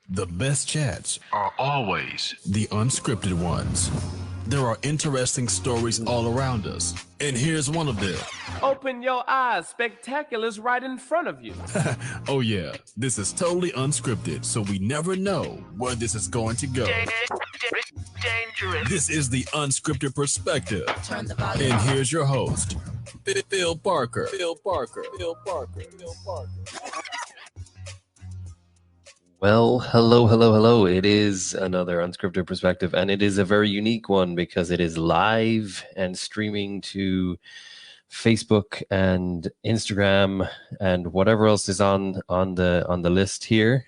The best chats are always the unscripted ones. There are interesting stories all around us, and here's one of them. Open your eyes, spectacular's right in front of you. Oh yeah, this is totally unscripted, so we never know where this is going to go. Dangerous. This is the unscripted perspective. Turn the volume And up. here's your host, Phil Parker. Phil Parker. Well, hello. It is another unscripted perspective, and it is a very unique one because it is live and streaming to Facebook and Instagram and whatever else is on the list here.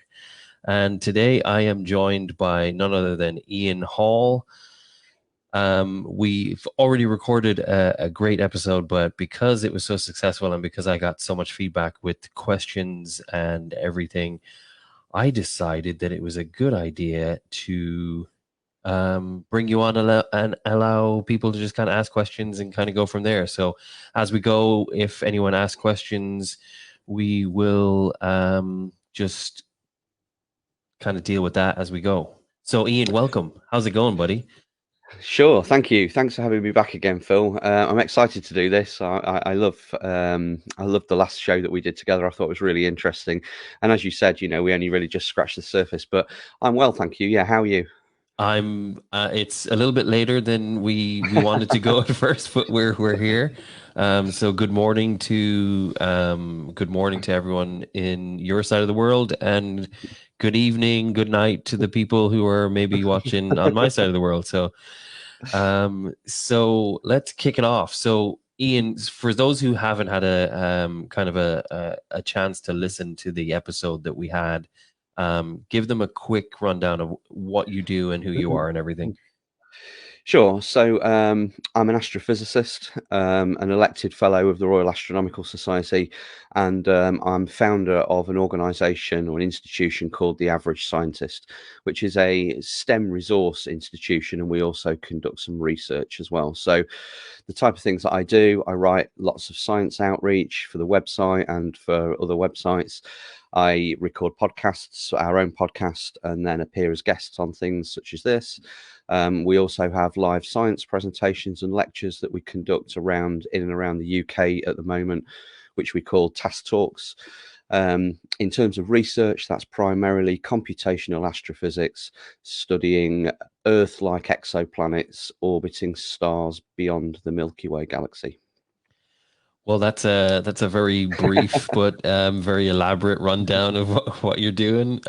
And today I am joined by none other than Ian Hall. We've already recorded a great episode, but because it was so successful and because I got so much feedback with questions and everything, I decided that it was a good idea to bring you on and allow people to just kind of ask questions and kind of go from there. So as we go, if anyone asks questions, we will just kind of deal with that as we go. So Ian, welcome. How's it going, buddy? Sure, thank you. Thanks for having me back again, Phil. I'm excited to do this. I love the last show that we did together. I thought it was really interesting, and as you said, we only really just scratched the surface. But I'm well, thank you. Yeah, how are you? I'm. It's a little bit later than we wanted to go at first, but we're here. So good morning to everyone in your side of the world, and good evening, good night to the people who are maybe watching on my side of the world. So let's kick it off. So Ian, for those who haven't had a kind of a chance to listen to the episode that we had, give them a quick rundown of what you do and who you are and everything. Sure. So I'm an astrophysicist, an elected fellow of the Royal Astronomical Society, and I'm founder of an organisation or an institution called The Average Scientist, which is a STEM resource institution, and we also conduct some research as well. So the type of things that I do, I write lots of science outreach for the website and for other websites. I record podcasts, our own podcast, and then appear as guests on things such as this. We also have live science presentations and lectures that we conduct in and around the UK at the moment, which we call Task Talks. In terms of research, that's primarily computational astrophysics, studying Earth-like exoplanets orbiting stars beyond the Milky Way galaxy. Well, that's a very brief but very elaborate rundown of what you're doing.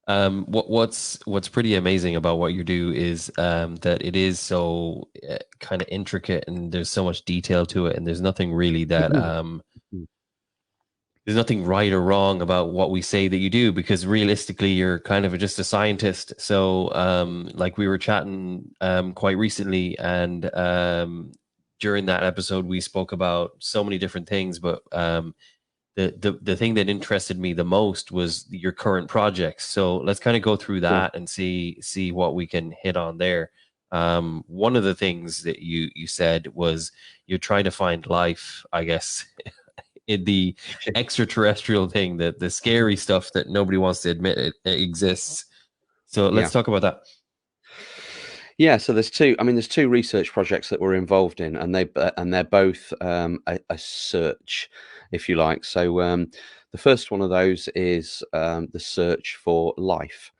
What's pretty amazing about what you do is that it is so kind of intricate, and there's so much detail to it, and there's nothing really that there's nothing right or wrong about what we say that you do, because realistically you're kind of just a scientist. So like we were chatting quite recently, and during that episode we spoke about so many different things, but the thing that interested me the most was your current projects. So let's kind of go through that and see what we can hit on there. One of the things that you said was you're trying to find life, I guess, in the extraterrestrial thing, that the scary stuff that nobody wants to admit it exists. So let's talk about that. Yeah, so there's two research projects that we're involved in, and they're both a search, if you like. So the first one of those is the search for life.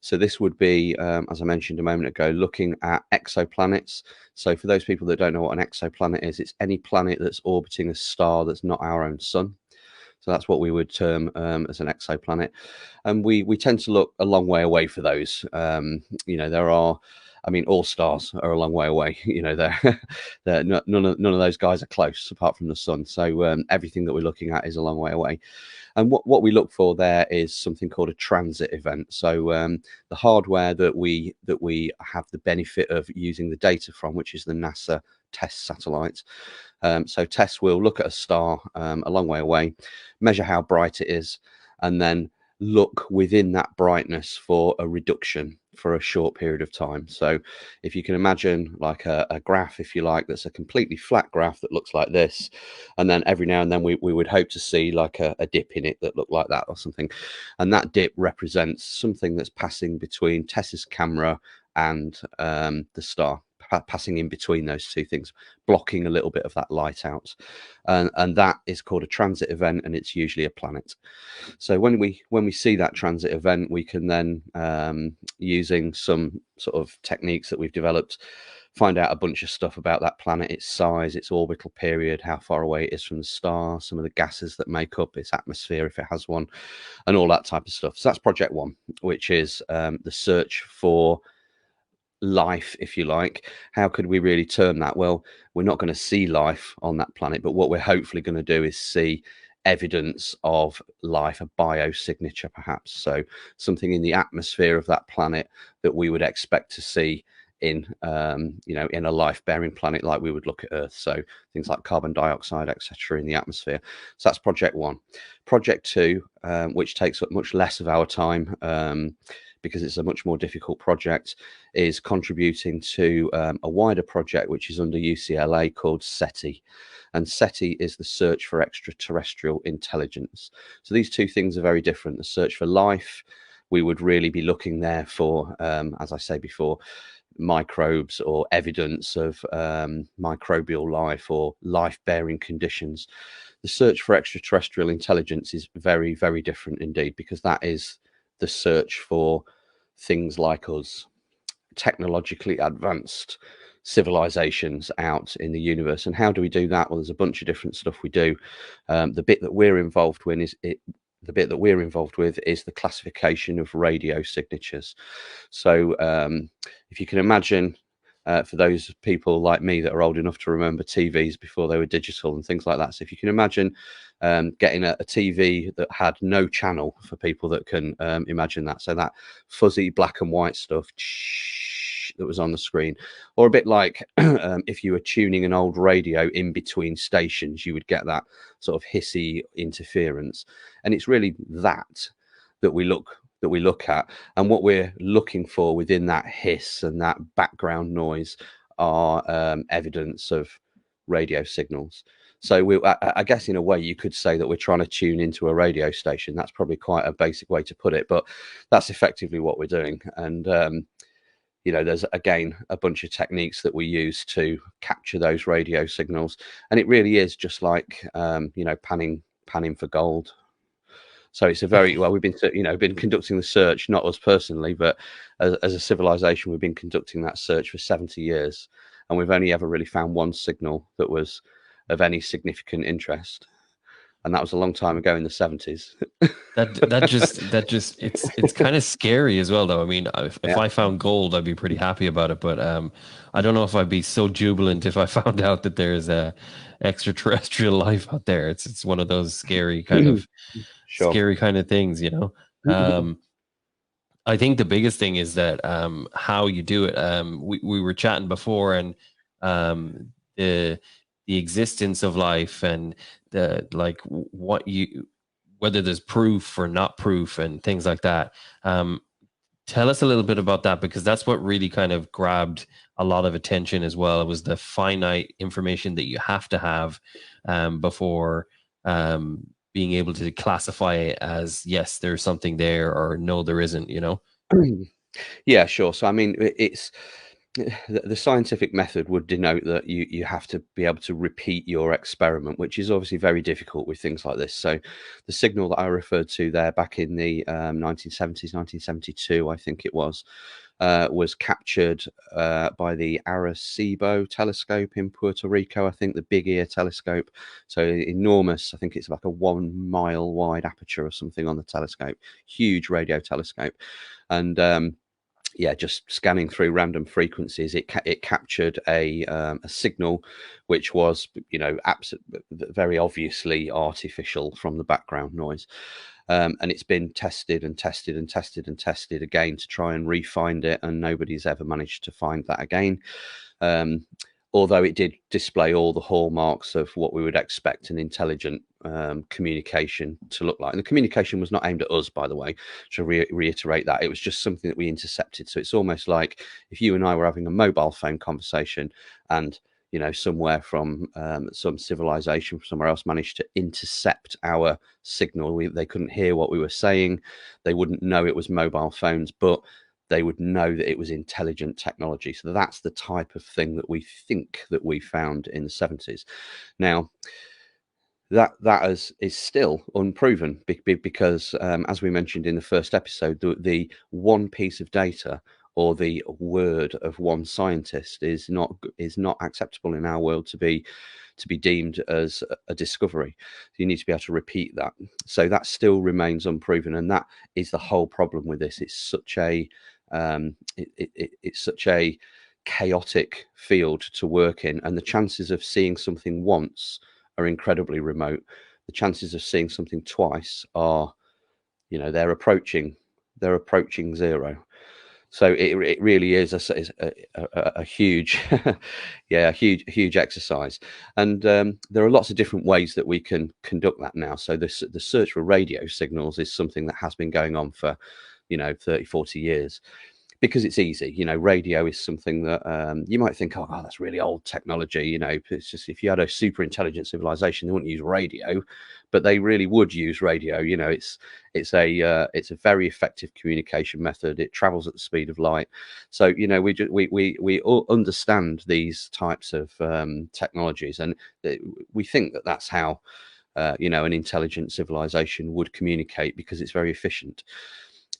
So this would be, as I mentioned a moment ago, looking at exoplanets. So for those people that don't know what an exoplanet is, it's any planet that's orbiting a star that's not our own sun. So that's what we would term as an exoplanet. And we tend to look a long way away for those. There are, all stars are a long way away. They're none of those guys are close apart from the sun. So everything that we're looking at is a long way away. And what we look for there is something called a transit event. So the hardware that we have the benefit of using the data from, which is the NASA TESS satellite. So TESS will look at a star a long way away, measure how bright it is, and then look within that brightness for a reduction for a short period of time. So if you can imagine like a graph, if you like, that's a completely flat graph that looks like this, and then every now and then we would hope to see like a dip in it that looked like that or something, and that dip represents something that's passing between Tess's camera and the star, passing in between those two things, blocking a little bit of that light out, and that is called a transit event, and it's usually a planet. So when we see that transit event, we can then, using some sort of techniques that we've developed, find out a bunch of stuff about that planet, its size, its orbital period, how far away it is from the star, some of the gases that make up its atmosphere if it has one, and all that type of stuff. So that's project one, which is the search for life, if you like. How could we really term that? Well, we're not going to see life on that planet, but what we're hopefully going to do is see evidence of life, a biosignature perhaps, so something in the atmosphere of that planet that we would expect to see in in a life-bearing planet like we would look at Earth, so things like carbon dioxide, etc., in the atmosphere. So that's project one. Project two, which takes up much less of our time, because it's a much more difficult project, is contributing to a wider project which is under UCLA called SETI. And SETI is the search for extraterrestrial intelligence. So these two things are very different. The search for life, we would really be looking there for, as I say before, microbes or evidence of microbial life or life-bearing conditions. The search for extraterrestrial intelligence is very, very different indeed, because that is the search for things like us, technologically advanced civilizations out in the universe. And how do we do that? Well, there's a bunch of different stuff we do. The bit that we're involved with is the classification of radio signatures. So if you can imagine, for those people like me that are old enough to remember TVs before they were digital and things like that. So if you can imagine getting a TV that had no channel, for people that can imagine that. So that fuzzy black and white stuff that was on the screen, or a bit like if you were tuning an old radio in between stations, you would get that sort of hissy interference. And it's really that we look at, and what we're looking for within that hiss and that background noise are evidence of radio signals. So I guess in a way you could say that we're trying to tune into a radio station. That's probably quite a basic way to put it, but that's effectively what we're doing. And there's again a bunch of techniques that we use to capture those radio signals, and it really is just like panning for gold. So it's a very well. We've been conducting the search, not us personally, but as a civilization, we've been conducting that search for 70 years, and we've only ever really found one signal that was of any significant interest, and that was a long time ago in the 70s. that just it's kind of scary as well, though. I mean, if I found gold, I'd be pretty happy about it, but I don't know if I'd be so jubilant if I found out that there's a extraterrestrial life out there. It's one of those scary kind of Sure. scary kind of things, I think the biggest thing is that how you do it. We were chatting before, and the existence of life, and the whether there's proof or not proof and things like that. Tell us a little bit about that, because that's what really kind of grabbed a lot of attention as well. It was the finite information that you have to have before being able to classify it as, yes, there's something there, or no, there isn't, Yeah, sure. So I mean, it's the scientific method would denote that you have to be able to repeat your experiment, which is obviously very difficult with things like this. So the signal that I referred to there back in the 1970s, 1972, I think it was captured by the Arecibo telescope in Puerto Rico. I think the Big Ear telescope. So enormous. I think it's like a 1 mile wide aperture or something on the telescope. Huge radio telescope. And just scanning through random frequencies, it captured a signal which was, very obviously artificial from the background noise. And it's been tested and tested and tested and tested again to try and re-find it, and nobody's ever managed to find that again. although it did display all the hallmarks of what we would expect an intelligent communication to look like. And the communication was not aimed at us, by the way, to reiterate that. It was just something that we intercepted. So it's almost like if you and I were having a mobile phone conversation and, you know, somewhere from some civilization from somewhere else managed to intercept our signal. They couldn't hear what we were saying. They wouldn't know it was mobile phones, but they would know that it was intelligent technology. So that's the type of thing that we think that we found in the 70s. Now, that is still unproven because, as we mentioned in the first episode, the one piece of data or the word of one scientist is not acceptable in our world to be deemed as a discovery. You need to be able to repeat that. So that still remains unproven, and that is the whole problem with this. It's such a it's such a chaotic field to work in, and the chances of seeing something once are incredibly remote. The chances of seeing something twice are, you know, they're approaching zero. So it really is a huge, yeah, a huge exercise. And there are lots of different ways that we can conduct that now. So the search for radio signals is something that has been going on for, you know, 30, 40 years. Because it's easy, you know, radio is something that you might think, oh, that's really old technology. You know, it's just if you had a super intelligent civilization, they wouldn't use radio, but they really would use radio. You know, it's a very effective communication method. It travels at the speed of light. So, you know, we all understand these types of technologies, and we think that that's how you know, an intelligent civilization would communicate because it's very efficient.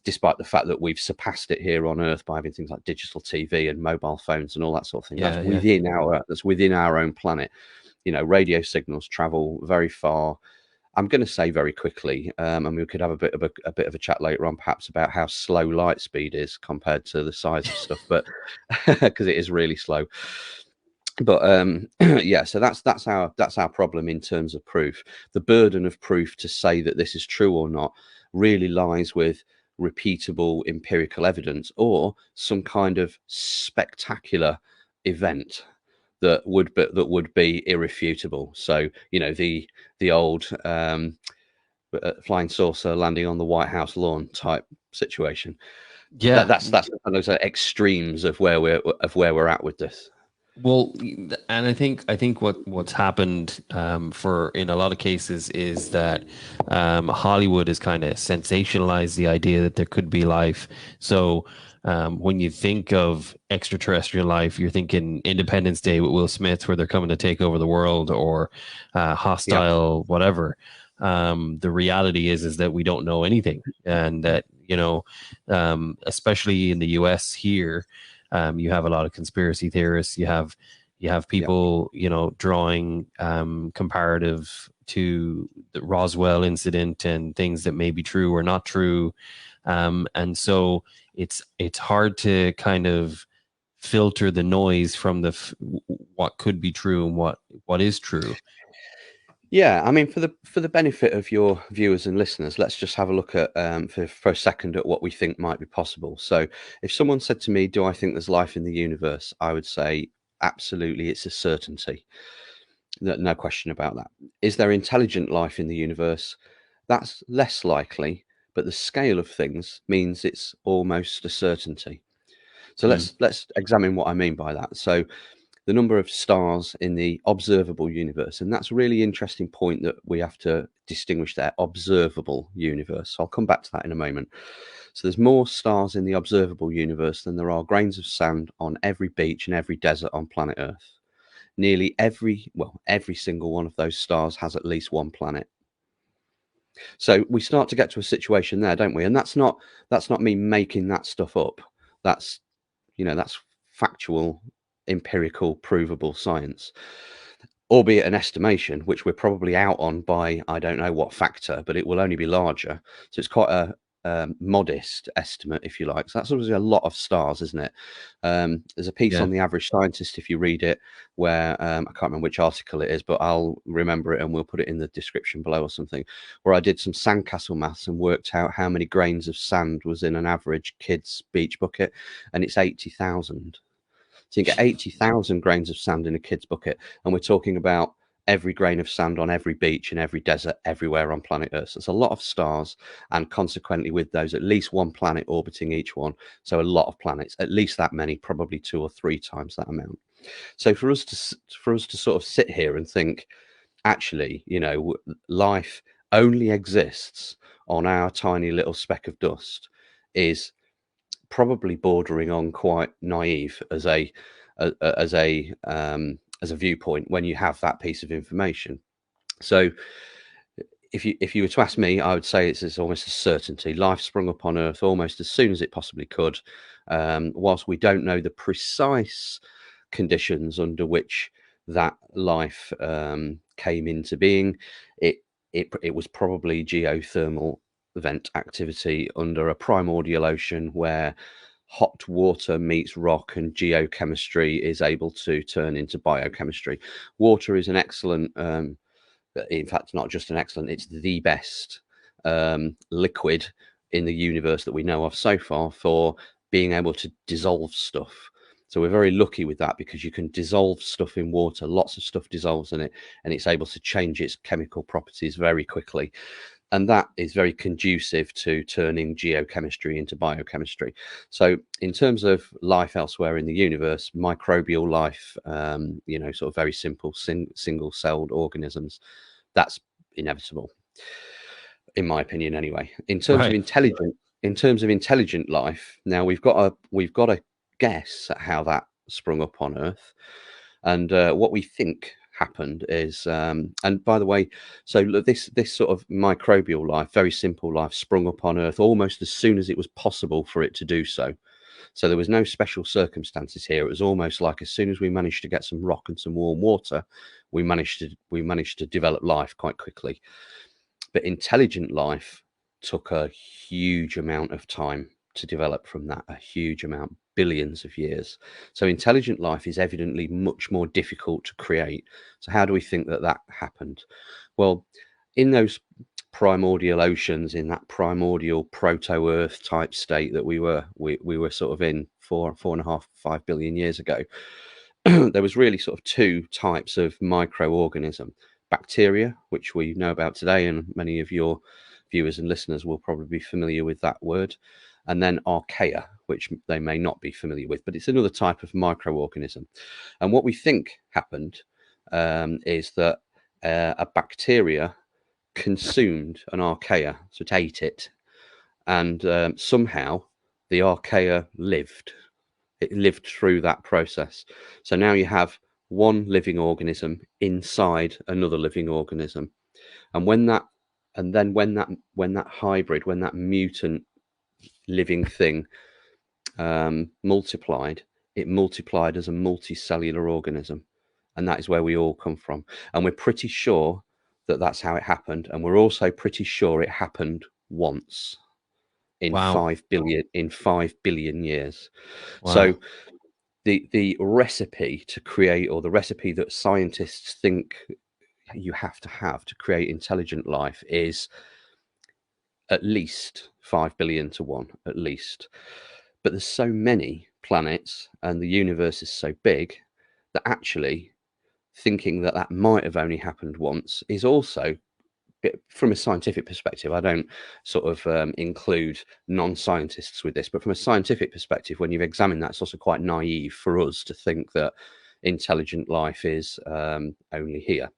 Despite the fact that we've surpassed it here on Earth by having things like digital TV and mobile phones and all that sort of thing. That's within our own planet. You know, radio signals travel very far. I'm going to say very quickly, and we could have a bit of a chat later on, perhaps, about how slow light speed is compared to the size of stuff, but because it is really slow. But yeah, so that's our problem in terms of proof. The burden of proof to say that this is true or not really lies with repeatable empirical evidence or some kind of spectacular event that would be irrefutable. So, you know, the old flying saucer landing on the White House lawn type situation. Yeah, that's those are extremes of where we're at with this. well, and I think what's happened for in a lot of cases is that Hollywood has kind of sensationalized the idea that there could be life. So when you think of extraterrestrial life, you're thinking Independence Day with Will Smith, where they're coming to take over the world, or Hostile, whatever. The reality is that we don't know anything, and that, you know, especially in the U.S. here. You have a lot of conspiracy theorists. You have people, you know, drawing comparative to the Roswell incident and things that may be true or not true, and so it's hard to kind of filter the noise from what could be true and what is true. Yeah, I mean, for the benefit of your viewers and listeners, let's just have a look at for a second at what we think might be possible. So, if someone said to me, "Do I think there's life in the universe?" I would say, absolutely, it's a certainty. No question about that. Is there intelligent life in the universe? That's less likely, but the scale of things means it's almost a certainty. So let's examine what I mean by that. So the number of stars in the observable universe. And that's a really interesting point that we have to distinguish there, observable universe. I'll come back to that in a moment. So there's more stars in the observable universe than there are grains of sand on every beach and every desert on planet Earth. Nearly every single one of those stars has at least one planet. So we start to get to a situation there, don't we? And that's not me making that stuff up. That's, you know, that's factual, empirical, provable science, albeit an estimation, which we're probably out on by I don't know what factor, but it will only be larger. So it's quite a modest estimate, if you like. So that's obviously a lot of stars, isn't it? There's a piece on The Average Scientist, if you read it, where I can't remember which article it is, but I'll remember it and we'll put it in the description below or something, where I did some sandcastle maths and worked out how many grains of sand was in an average kid's beach bucket, and it's 80,000. So you get 80,000 grains of sand in a kid's bucket, and we're talking about every grain of sand on every beach and every desert everywhere on planet Earth. So it's a lot of stars, and consequently with those, at least one planet orbiting each one. So a lot of planets, at least that many, probably 2 or 3 times that amount. So for us to sort of sit here and think, actually, you know, life only exists on our tiny little speck of dust is probably bordering on quite naive as a viewpoint when you have that piece of information. So if you were to ask me, I would say it's almost a certainty. Life sprung up on Earth almost as soon as it possibly could. Whilst we don't know the precise conditions under which that life came into being, it was probably geothermal vent activity under a primordial ocean where hot water meets rock and geochemistry is able to turn into biochemistry. Water is an excellent, in fact, not just an excellent, it's the best liquid in the universe that we know of so far for being able to dissolve stuff. So we're very lucky with that because you can dissolve stuff in water. Lots of stuff dissolves in it, and it's able to change its chemical properties very quickly. And that is very conducive to turning geochemistry into biochemistry. So in terms of life elsewhere in the universe, microbial life, you know, sort of very simple single-celled organisms, that's inevitable, in my opinion anyway. In terms of intelligent life, now we've got a guess at how that sprung up on Earth. And what we think happened is, and by the way, so this sort of microbial life, very simple life, sprung up on Earth almost as soon as it was possible for it to do so. So there was no special circumstances here. It was almost like as soon as we managed to get some rock and some warm water, we managed to develop life quite quickly. But intelligent life took a huge amount of time to develop from that, a huge amount, billions of years. So intelligent life is evidently much more difficult to create. So how do we think that happened? Well, in those primordial oceans, in that primordial proto-Earth type state that we were sort of in 4.5 billion years ago, there was really sort of 2 types of microorganism. Bacteria, which we know about today, and many of your viewers and listeners will probably be familiar with that word, and then archaea, which they may not be familiar with, but it's another type of microorganism. And what we think happened is that a bacteria consumed an archaea, so it ate it, and somehow the archaea lived. It lived through that process. So now you have one living organism inside another living organism, and when that hybrid, when that mutant living thing multiplied, it multiplied as a multicellular organism, and that is where we all come from. And we're pretty sure that that's how it happened, and we're also pretty sure it happened once in Wow. 5 billion years. Wow. So the recipe to create, or the recipe that scientists think you have to create intelligent life, is at least 5 billion to 1, at least. But there's so many planets and the universe is so big that actually thinking that might have only happened once is also, from a scientific perspective, I don't sort of include non-scientists with this, but from a scientific perspective, when you've examined that, it's also quite naive for us to think that intelligent life is only here.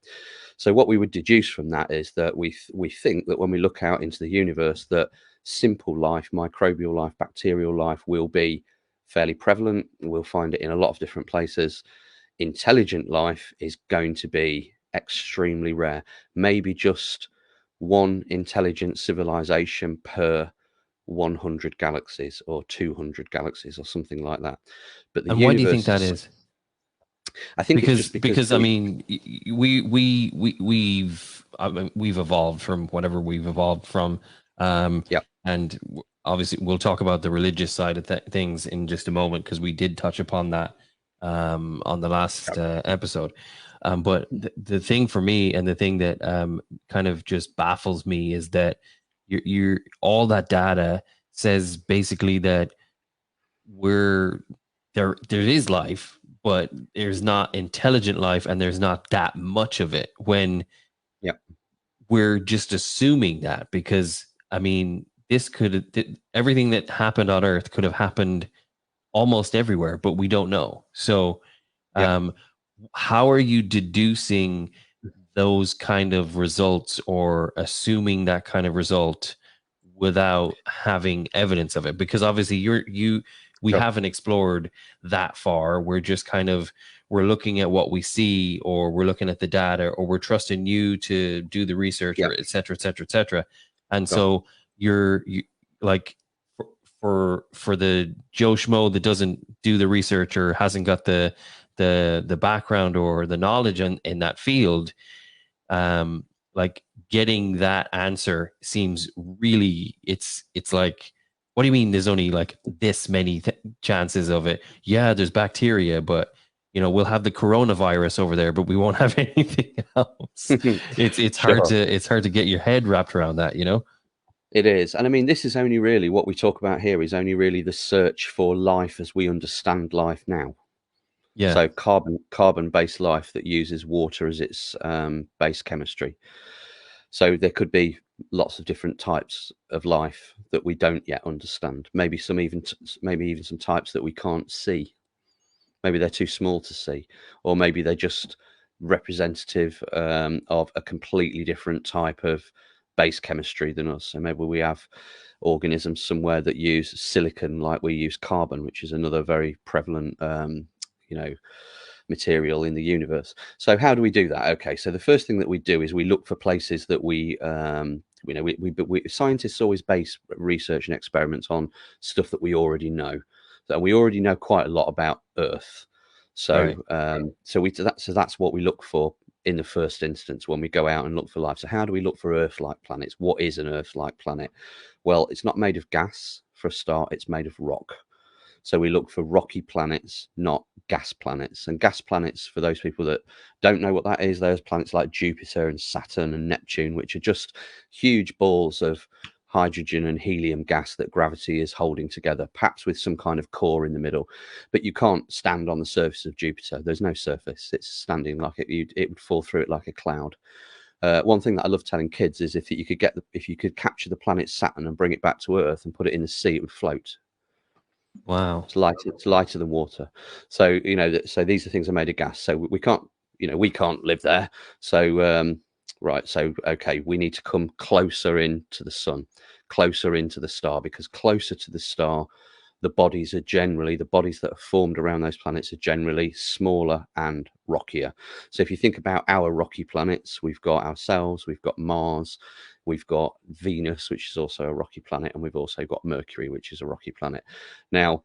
So what we would deduce from that is that we think that when we look out into the universe, that simple life, microbial life, bacterial life will be fairly prevalent. We'll find it in a lot of different places. Intelligent life is going to be extremely rare, maybe just one intelligent civilization per 100 galaxies or 200 galaxies or something like that. But the And why do you think that is? I think because it's just because I mean we've evolved from whatever we've evolved from, yeah, and obviously we'll talk about the religious side of things in just a moment, because we did touch upon that on the last episode. But the thing for me, and the thing that kind of just baffles me, is that you're all that data says basically that there is life, but there's not intelligent life and there's not that much of it, when we're just assuming that, because I mean, everything that happened on Earth could have happened almost everywhere, but we don't know. So, Yeah. how are you deducing those kind of results, or assuming that kind of result without having evidence of it? Because obviously we Sure. haven't explored that far. We're just kind of, we're looking at what we see, or we're looking at the data, or we're trusting you to do the research, Yeah. or et cetera, et cetera, et cetera. And Sure. so you like, for the Joe Schmo that doesn't do the research, or hasn't got the background or the knowledge in that field, like, getting that answer seems really, it's like, what do you mean there's only like this many chances of it? Yeah, there's bacteria, but we'll have the coronavirus over there, but we won't have anything else. It's hard Sure. to get your head wrapped around that. It is. And I mean, this is only really what we talk about here is only really the search for life as we understand life now. Yeah. So carbon-based life that uses water as its base chemistry. So there could be lots of different types of life that we don't yet understand. Maybe even some types that we can't see. Maybe they're too small to see, or maybe they're just representative of a completely different type of base chemistry than us. So maybe we have organisms somewhere that use silicon like we use carbon, which is another very prevalent material in the universe. So how do we do that? Okay, so the first thing that we do is we look for places that scientists always base research and experiments on stuff that we already know. So we already know quite a lot about Earth. So Right. That's what we look for in the first instance when we go out and look for life. So how do we look for Earth-like planets? What is an Earth-like planet? Well, it's not made of gas for a start. It's made of rock. So we look for rocky planets, not gas planets. And gas planets, for those people that don't know what that is, there's planets like Jupiter and Saturn and Neptune, which are just huge balls of hydrogen and helium gas that gravity is holding together, perhaps with some kind of core in the middle. But you can't stand on the surface of Jupiter. There's no surface. It's standing like it would fall through it like a cloud. One thing that I love telling kids is if you could capture the planet Saturn and bring it back to Earth and put it in the sea, it would float. Wow. It's lighter than water. So so these are things are made of gas. So we can't live there. So right. So okay, we need to come closer into the sun, closer into the star, because closer to the star, the bodies that are formed around those planets are generally smaller and rockier. So if you think about our rocky planets, we've got ourselves, we've got Mars, we've got Venus, which is also a rocky planet, and we've also got Mercury, which is a rocky planet. Now,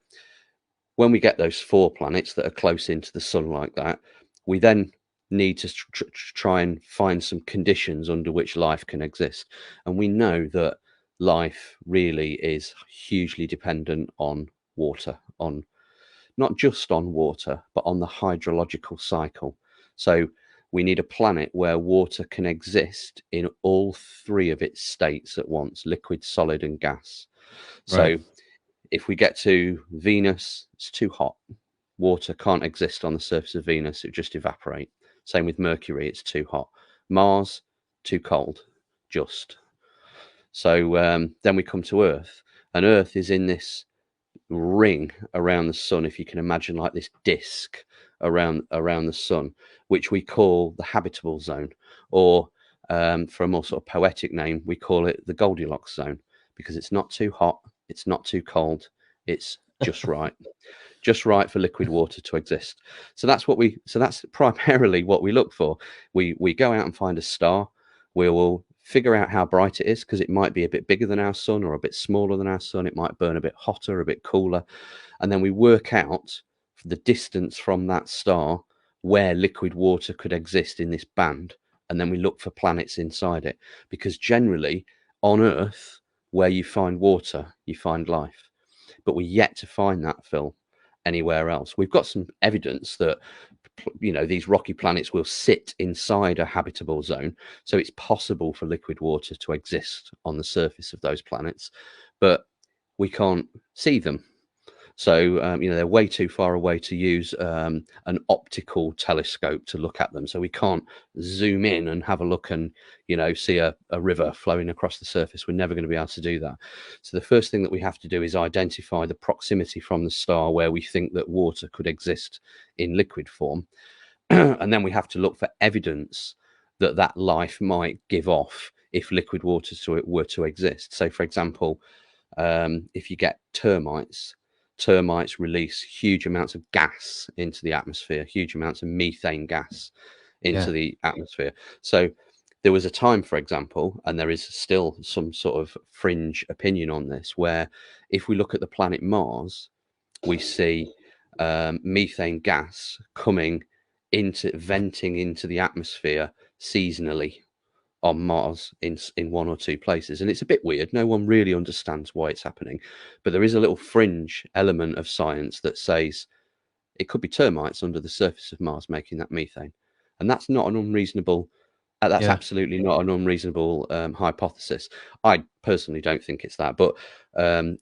when we get those 4 planets that are close into the sun like that, we then need to try and find some conditions under which life can exist. And we know that life really is hugely dependent on water, on not just on water, but on the hydrological cycle. So we need a planet where water can exist in all 3 of its states at once: liquid, solid, and gas. Right. So if we get to Venus, it's too hot. Water can't exist on the surface of Venus, it would just evaporate. Same with Mercury, it's too hot. Mars, too cold, just. So then we come to Earth, and Earth is in this ring around the sun, if you can imagine, like this disc around the sun, which we call the habitable zone, or for a more sort of poetic name, we call it the Goldilocks zone, because it's not too hot, it's not too cold, it's just right. Just right for liquid water to exist. So that's primarily what we look for. We go out and find a star. We will figure out how bright it is, because it might be a bit bigger than our sun or a bit smaller than our sun. It might burn a bit hotter, a bit cooler. And then we work out the distance from that star where liquid water could exist in this band. And then we look for planets inside it, because generally on Earth, where you find water, you find life. But we're yet to find that, Phil, anywhere else. We've got some evidence that these rocky planets will sit inside a habitable zone, so it's possible for liquid water to exist on the surface of those planets, but we can't see them. So they're way too far away to use an optical telescope to look at them. So we can't zoom in and have a look and see a river flowing across the surface. We're never going to be able to do that. So the first thing that we have to do is identify the proximity from the star where we think that water could exist in liquid form. And then we have to look for evidence that that life might give off if liquid water were to exist. So, for example, if you get termites release huge amounts of gas into the atmosphere, huge amounts of methane gas into the atmosphere. So there was a time, for example, and there is still some sort of fringe opinion on this, where if we look at the planet Mars, we see methane gas venting into the atmosphere seasonally on Mars in one or two places. And it's a bit weird. No one really understands why it's happening. But there is a little fringe element of science that says it could be termites under the surface of Mars making that methane. And that's not an unreasonable, that's absolutely not an unreasonable hypothesis. I personally don't think it's that, but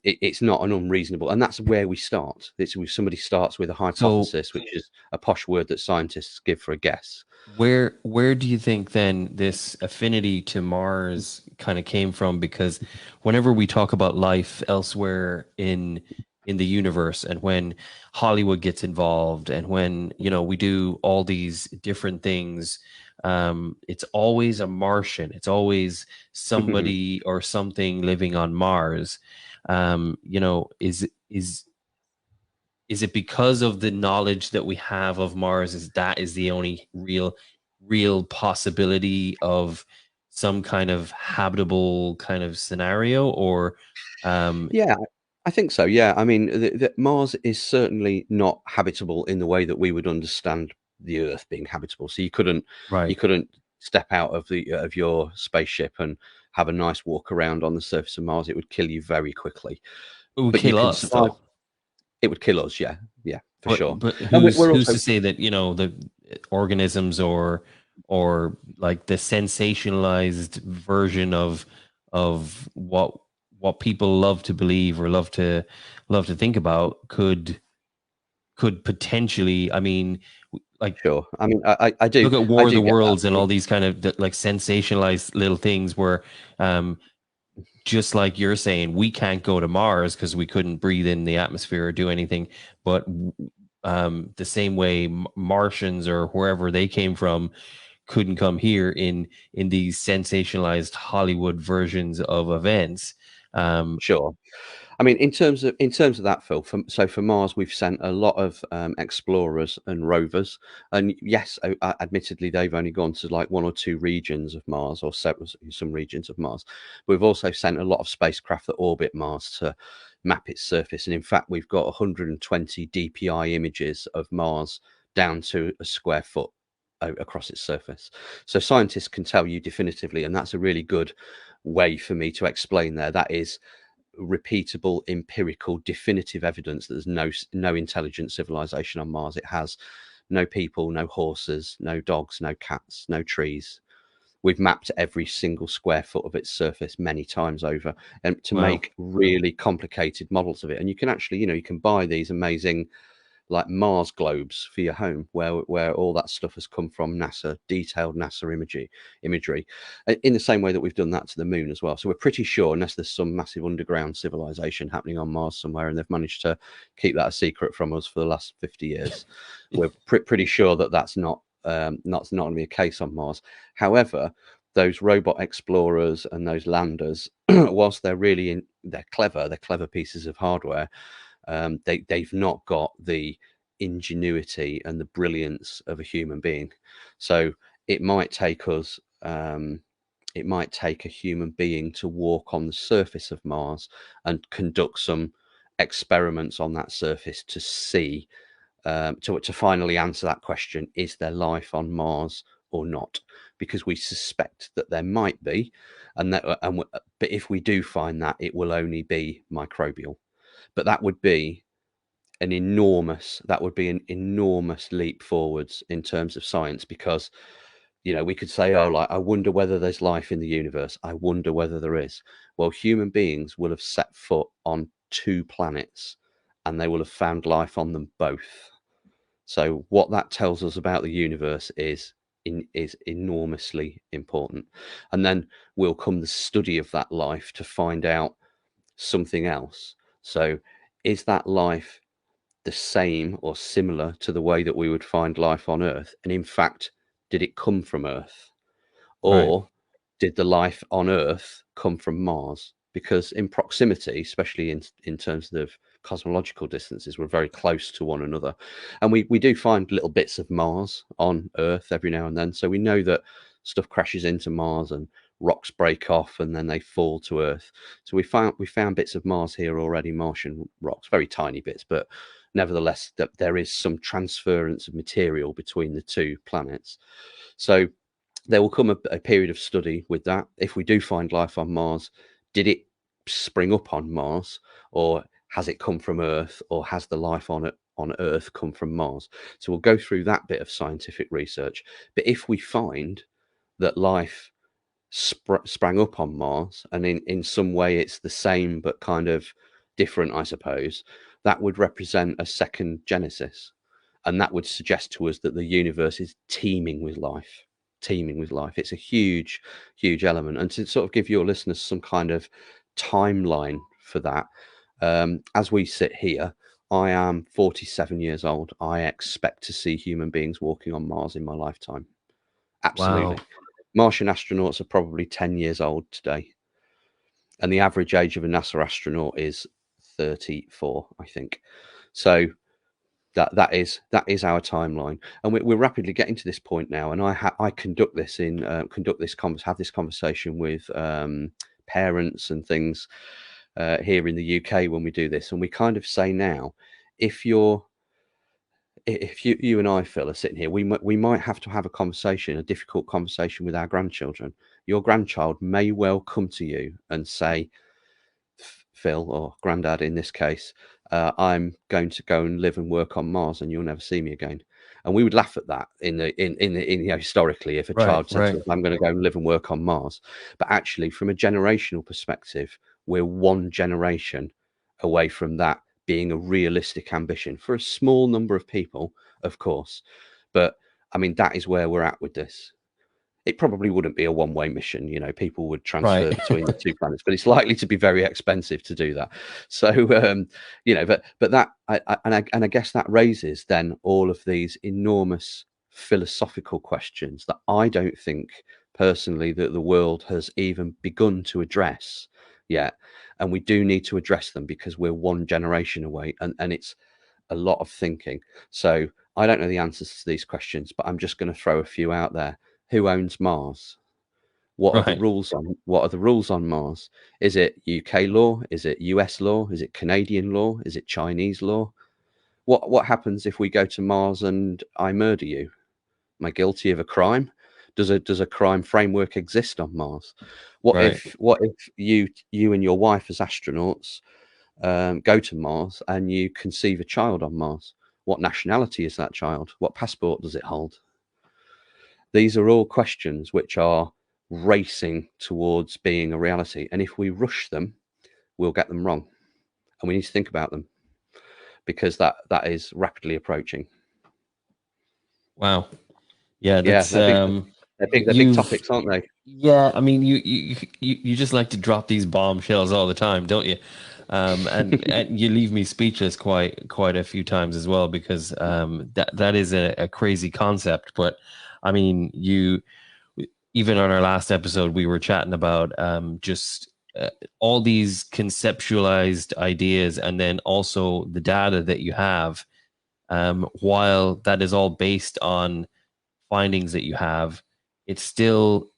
it's not an unreasonable, and that's where we start. Somebody starts with a hypothesis, which is a posh word that scientists give for a guess. Where do you think then this affinity to Mars kind of came from? Because whenever we talk about life elsewhere in the universe, and when Hollywood gets involved, and when we do all these different things, it's always a Martian. It's always somebody or something living on Mars. Is it because of the knowledge that we have of Mars, is the only real possibility of some kind of habitable kind of scenario? Or yeah, I think so. Yeah, I mean, Mars is certainly not habitable in the way that we would understand the Earth being habitable. So you couldn't step out of your spaceship and have a nice walk around on the surface of Mars. It would kill you very quickly. It would But kill you can us, survive. though. It would kill us, yeah, for sure. But And who's we're who's also to say that the organisms or like the sensationalized version of what people love to believe or love to think about could potentially, I mean, like, sure. I mean, I do look at War of the get Worlds and that. all these kind of like sensationalized little things where just like you're saying, we can't go to Mars because we couldn't breathe in the atmosphere or do anything. But the same way Martians or wherever they came from couldn't come here in these sensationalized Hollywood versions of events. Sure. I mean, in terms of that, Phil. For Mars, we've sent a lot of explorers and rovers, and yes, admittedly, they've only gone to like one or two regions of Mars, or some regions of Mars. But we've also sent a lot of spacecraft that orbit Mars to map its surface, and in fact, we've got 120 DPI images of Mars down to a square foot across its surface. So scientists can tell you definitively, and that's a really good way for me to explain there. That is repeatable, empirical, definitive evidence that there's no intelligent civilization on Mars. It has no people, no horses, no dogs, no cats, no trees. We've mapped every single square foot of its surface many times over, and to make really complicated models of it. And you can actually, you can buy these amazing like Mars globes for your home, where all that stuff has come from NASA, detailed NASA imagery, in the same way that we've done that to the moon as well. So we're pretty sure, unless there's some massive underground civilization happening on Mars somewhere, and they've managed to keep that a secret from us for the last 50 years, we're pretty sure that that's not going to be a case on Mars. However, those robot explorers and those landers, whilst they're clever pieces of hardware. They've not got the ingenuity and the brilliance of a human being. So it might take us, it might take a human being to walk on the surface of Mars and conduct some experiments on that surface to see, to finally answer that question: is there life on Mars or not? Because we suspect that there might be, but if we do find that, it will only be microbial. But that would be an enormous leap forwards in terms of science, because we could say, oh, like, I wonder whether there's life in the universe, I wonder whether there is. Well, human beings will have set foot on two planets and they will have found life on them both. So what that tells us about the universe is enormously important. And then will come the study of that life to find out something else. So is that life the same or similar to the way that we would find life on Earth? And in fact, did it come from Earth? Right. Or did the life on Earth come from Mars? Because in proximity, especially in terms of cosmological distances, we're very close to one another. And we do find little bits of Mars on Earth every now and then. So we know that stuff crashes into Mars and rocks break off and then they fall to Earth. So we found bits of Mars here already, Martian rocks, very tiny bits, but nevertheless that there is some transference of material between the two planets. So there will come a period of study with that. If we do find life on Mars, did it spring up on Mars, or has it come from Earth, or has the life on Earth come from Mars? So we'll go through that bit of scientific research. But if we find that life sprang up on Mars, and in some way it's the same but kind of different, I suppose, that would represent a second genesis, and that would suggest to us that the universe is teeming with life. It's a huge element. And to sort of give your listeners some kind of timeline for that, as we sit here, I am 47 years old. I expect to see human beings walking on Mars in my lifetime. Absolutely. Wow. Martian astronauts are probably 10 years old today, and the average age of a NASA astronaut is 34, I think. So that is our timeline, and we're rapidly getting to this point now. And I conduct this have this conversation with parents and things here in the UK when we do this, and we kind of say now, if you and I, Phil, are sitting here, we might have to have a difficult conversation with our grandchildren. Your grandchild may well come to you and say, Phil, or Grandad in this case, I'm going to go and live and work on Mars, and you'll never see me again. And we would laugh at that historically, if a child said to us, I'm going to go and live and work on Mars. But actually, from a generational perspective, we're one generation away from that being a realistic ambition for a small number of people, of course. But I mean, that is where we're at with this. It probably wouldn't be a one-way mission. People would transfer Right. between the two planets, but it's likely to be very expensive to do that. So, but that, I guess that raises then all of these enormous philosophical questions that I don't think personally that the world has even begun to address yet. And we do need to address them because we're one generation away, and it's a lot of thinking. So I don't know the answers to these questions, but I'm just going to throw a few out there. Who owns Mars? What are the rules on Mars? Is it UK law? Is it US law? Is it Canadian law? Is it Chinese law? What happens if we go to Mars and I murder you? Am I guilty of a crime? Does a crime framework exist on Mars? What if you and your wife as astronauts go to Mars and you conceive a child on Mars? What nationality is that child? What passport does it hold? These are all questions which are racing towards being a reality. And if we rush them, we'll get them wrong. And we need to think about them because that is rapidly approaching. Wow. Yeah, that's they're big topics, aren't they? Yeah, I mean, you just like to drop these bombshells all the time, don't you? And you leave me speechless quite a few times as well, because that is a crazy concept. But I mean, even on our last episode, we were chatting about just all these conceptualized ideas, and then also the data that you have. While that is all based on findings that you have, there's still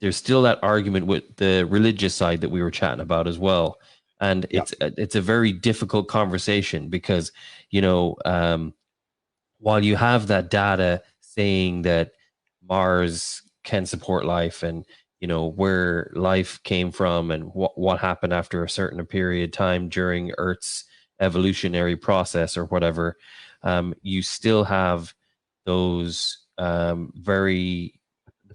that argument with the religious side that we were chatting about as well. And it's a very difficult conversation because, while you have that data saying that Mars can support life, and where life came from, and what happened after a certain period of time during Earth's evolutionary process or whatever, you still have those very,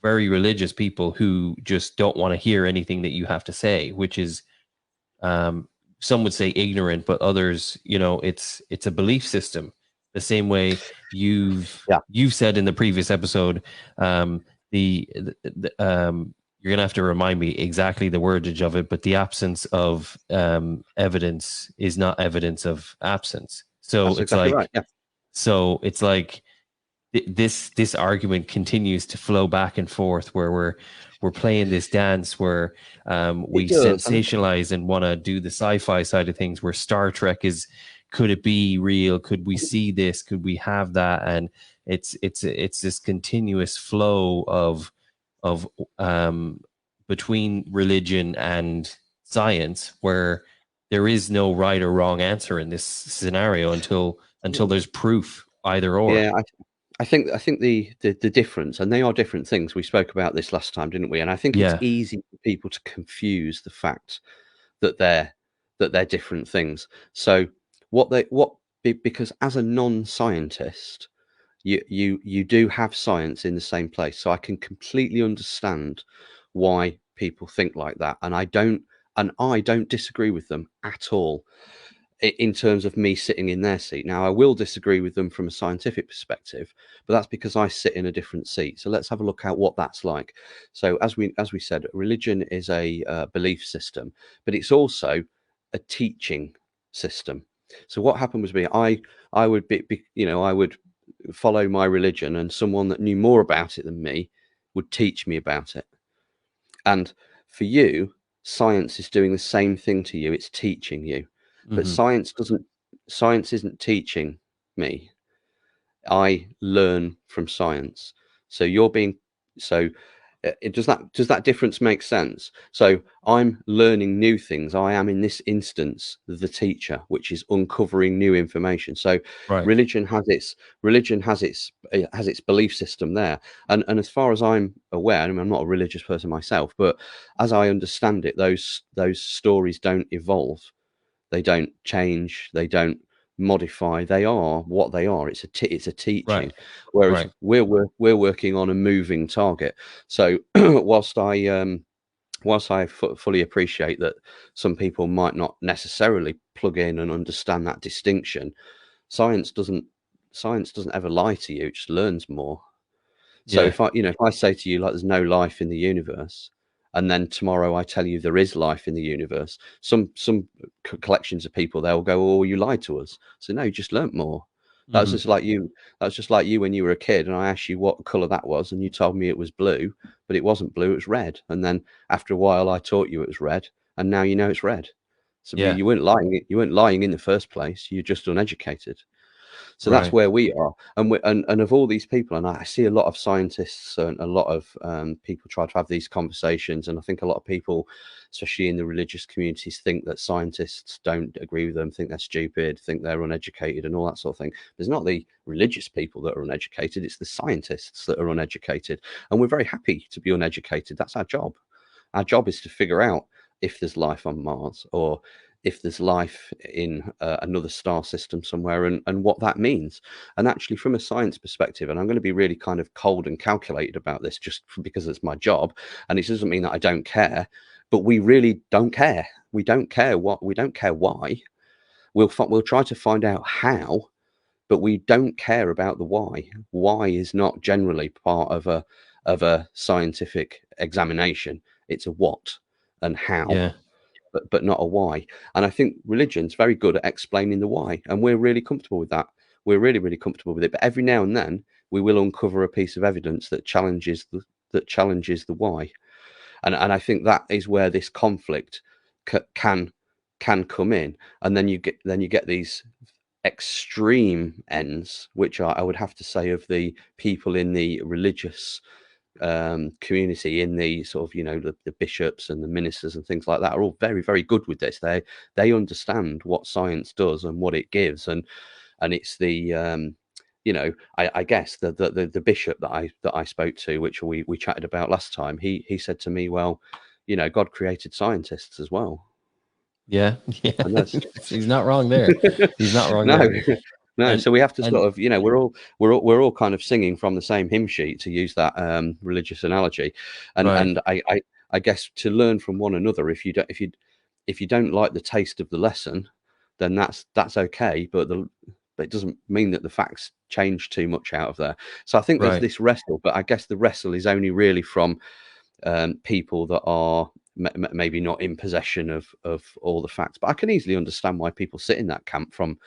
very religious people who just don't want to hear anything that you have to say, which is some would say ignorant, but others, it's a belief system. The same way you've said in the previous episode, you're gonna have to remind me exactly the wordage of it, but the absence of evidence is not evidence of absence. So That's it's exactly like, right. Yeah. so it's like this argument continues to flow back and forth, where we're playing this dance where we It does. sensationalize and want to do the sci-fi side of things, where Star Trek is, could it be real? Could we see this? Could we have that? And it's this continuous flow of between religion and science, where there is no right or wrong answer in this scenario until there's proof either or. Yeah, I think the difference, and they are different things. We spoke about this last time, didn't we? And I think it's Yeah. easy for people to confuse the fact that they're different things. So because as a non-scientist, you do have science in the same place. So I can completely understand why people think like that, and I don't disagree with them at all in terms of me sitting in their seat. Now, I will disagree with them from a scientific perspective, but that's because I sit in a different seat. So let's have a look at what that's like. So as we said, religion is a belief system, but it's also a teaching system. So what happened was I would be I would follow my religion, and someone that knew more about it than me would teach me about it. And for you, science is doing the same thing to you. It's teaching you. But science isn't teaching me. I learn from science. So does that difference make sense? So I'm learning new things. I am, in this instance, the teacher, which is uncovering new information. So Right. religion has its belief system there. And as far as I'm aware, I mean, I'm not a religious person myself, but as I understand it, those stories don't evolve. They don't change. They don't modify. They are what they are. It's a teaching. Right. Whereas Right. we're working on a moving target. So whilst I fully appreciate that some people might not necessarily plug in and understand that distinction, science doesn't ever lie to you. It just learns more. So Yeah. if I say to you, like, there's no life in the universe, and then tomorrow I tell you there is life in the universe, some collections of people, they'll go, "Oh, you lied to us." So no, you just learnt more. That was Mhm. just like you. That was just like you when you were a kid, and I asked you what color that was, and you told me it was blue, but it wasn't blue; it was red. And then after a while, I taught you it was red, and now you know it's red. So Yeah. you weren't lying. You weren't lying in the first place. You're just uneducated. So that's Right. where we are. And of all these people, and I see a lot of scientists and a lot of people try to have these conversations, and I think a lot of people, especially in the religious communities, think that scientists don't agree with them, think they're stupid, think they're uneducated, and all that sort of thing. It's not the religious people that are uneducated, it's the scientists that are uneducated, and we're very happy to be uneducated. That's our job. Our job is to figure out if there's life on Mars, or if there's life in another star system somewhere, and what that means. And actually, from a science perspective, and I'm going to be really kind of cold and calculated about this just because it's my job, and it doesn't mean that I don't care, but we really don't care. We don't care why. We'll try to find out how, but we don't care about the why. Why is not generally part of a scientific examination. It's a what and how. Yeah. But not a why. And I think religion's very good at explaining the why, and we're really comfortable with that. We're really, really comfortable with it. But every now and then, we will uncover a piece of evidence that challenges the why. And I think that is where this conflict can come in. And then you get these extreme ends, which are, I would have to say, of the people in the religious community, in the sort of the bishops and the ministers and things like that, are all very, very good with this. They understand what science does and what it gives, and it's the I guess the bishop that I spoke to, which we chatted about last time, he said to me, well, God created scientists as well. Yeah. Yeah. And that's He's not wrong there. He's not wrong no. there. No, And so we have to and sort of, we're all kind of singing from the same hymn sheet, to use that religious analogy, and right. I guess to learn from one another. If if you don't like the taste of the lesson, then that's okay. But it doesn't mean that the facts change too much out of there. So I think there's Right. this wrestle, but I guess the wrestle is only really from people that are maybe not in possession of all the facts. But I can easily understand why people sit in that camp from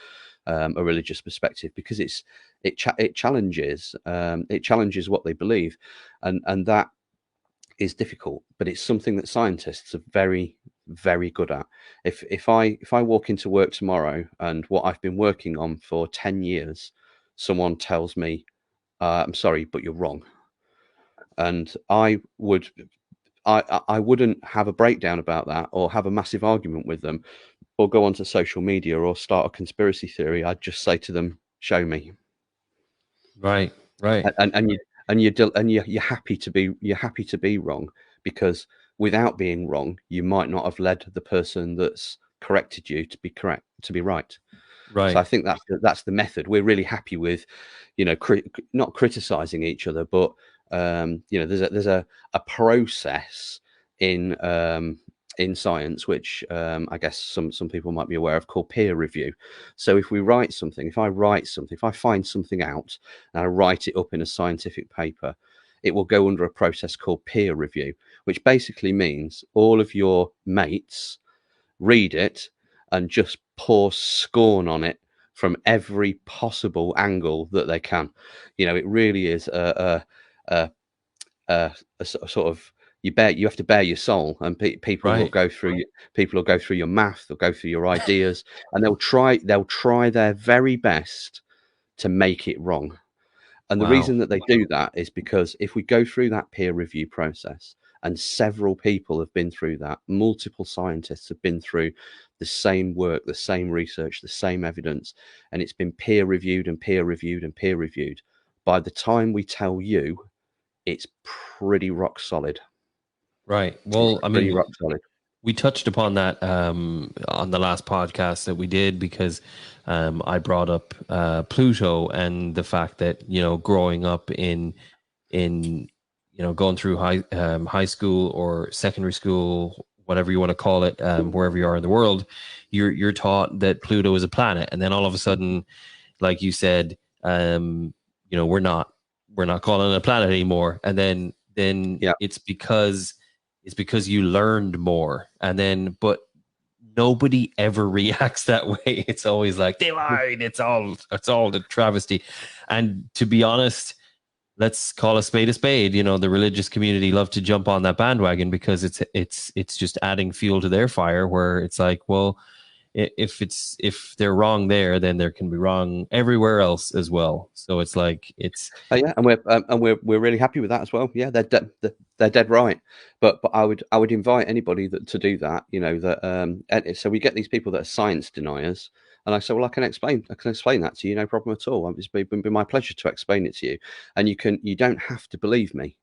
a religious perspective, because it challenges what they believe, and that is difficult. But it's something that scientists are very, very good at. If I walk into work tomorrow and what I've been working on for 10 years, someone tells me, I'm sorry, but you're wrong, and I wouldn't have a breakdown about that or have a massive argument with them or go onto social media or start a conspiracy theory. I'd just say to them, show me. Right. Right. You're happy to be wrong, because without being wrong, you might not have led the person that's corrected you to be right. Right. So I think that's the method. We're really happy with, not criticizing each other, but there's a process in science, which I guess some people might be aware of, called peer review. So if I write something, if I find something out and I write it up in a scientific paper, it will go under a process called peer review, which basically means all of your mates read it and just pour scorn on it from every possible angle that they can. It really is a sort of, you have to bare your soul, and people will Right. go through your math, they'll go through your ideas, and they'll try their very best to make it wrong. And the Wow. reason that they do that is because if we go through that peer review process, and several people have been through that, multiple scientists have been through the same work, the same research, the same evidence, and it's been peer reviewed and peer reviewed and peer reviewed, by the time we tell you, it's pretty rock solid. Right. Well, I Pretty mean, rock solid. we touched upon that on the last podcast that we did, because I brought up Pluto and the fact that, growing up in going through high school or secondary school, whatever you want to call it, wherever you are in the world, you're taught that Pluto is a planet, and then all of a sudden, like you said, we're not calling it a planet anymore, and then Yeah. it's because you learned more, and then but nobody ever reacts that way. It's always like, they lied. It's all a travesty. And to be honest, let's call a spade a spade. The religious community love to jump on that bandwagon because it's just adding fuel to their fire, where it's like, well, if they're wrong there, then there can be wrong everywhere else as well. So it's like, Yeah, and we're really happy with that as well. Yeah, they're dead right. But I would invite anybody to do that. That so we get these people that are science deniers, and I say, well, I can explain that to you, no problem at all. It's been my pleasure to explain it to you, and you don't have to believe me.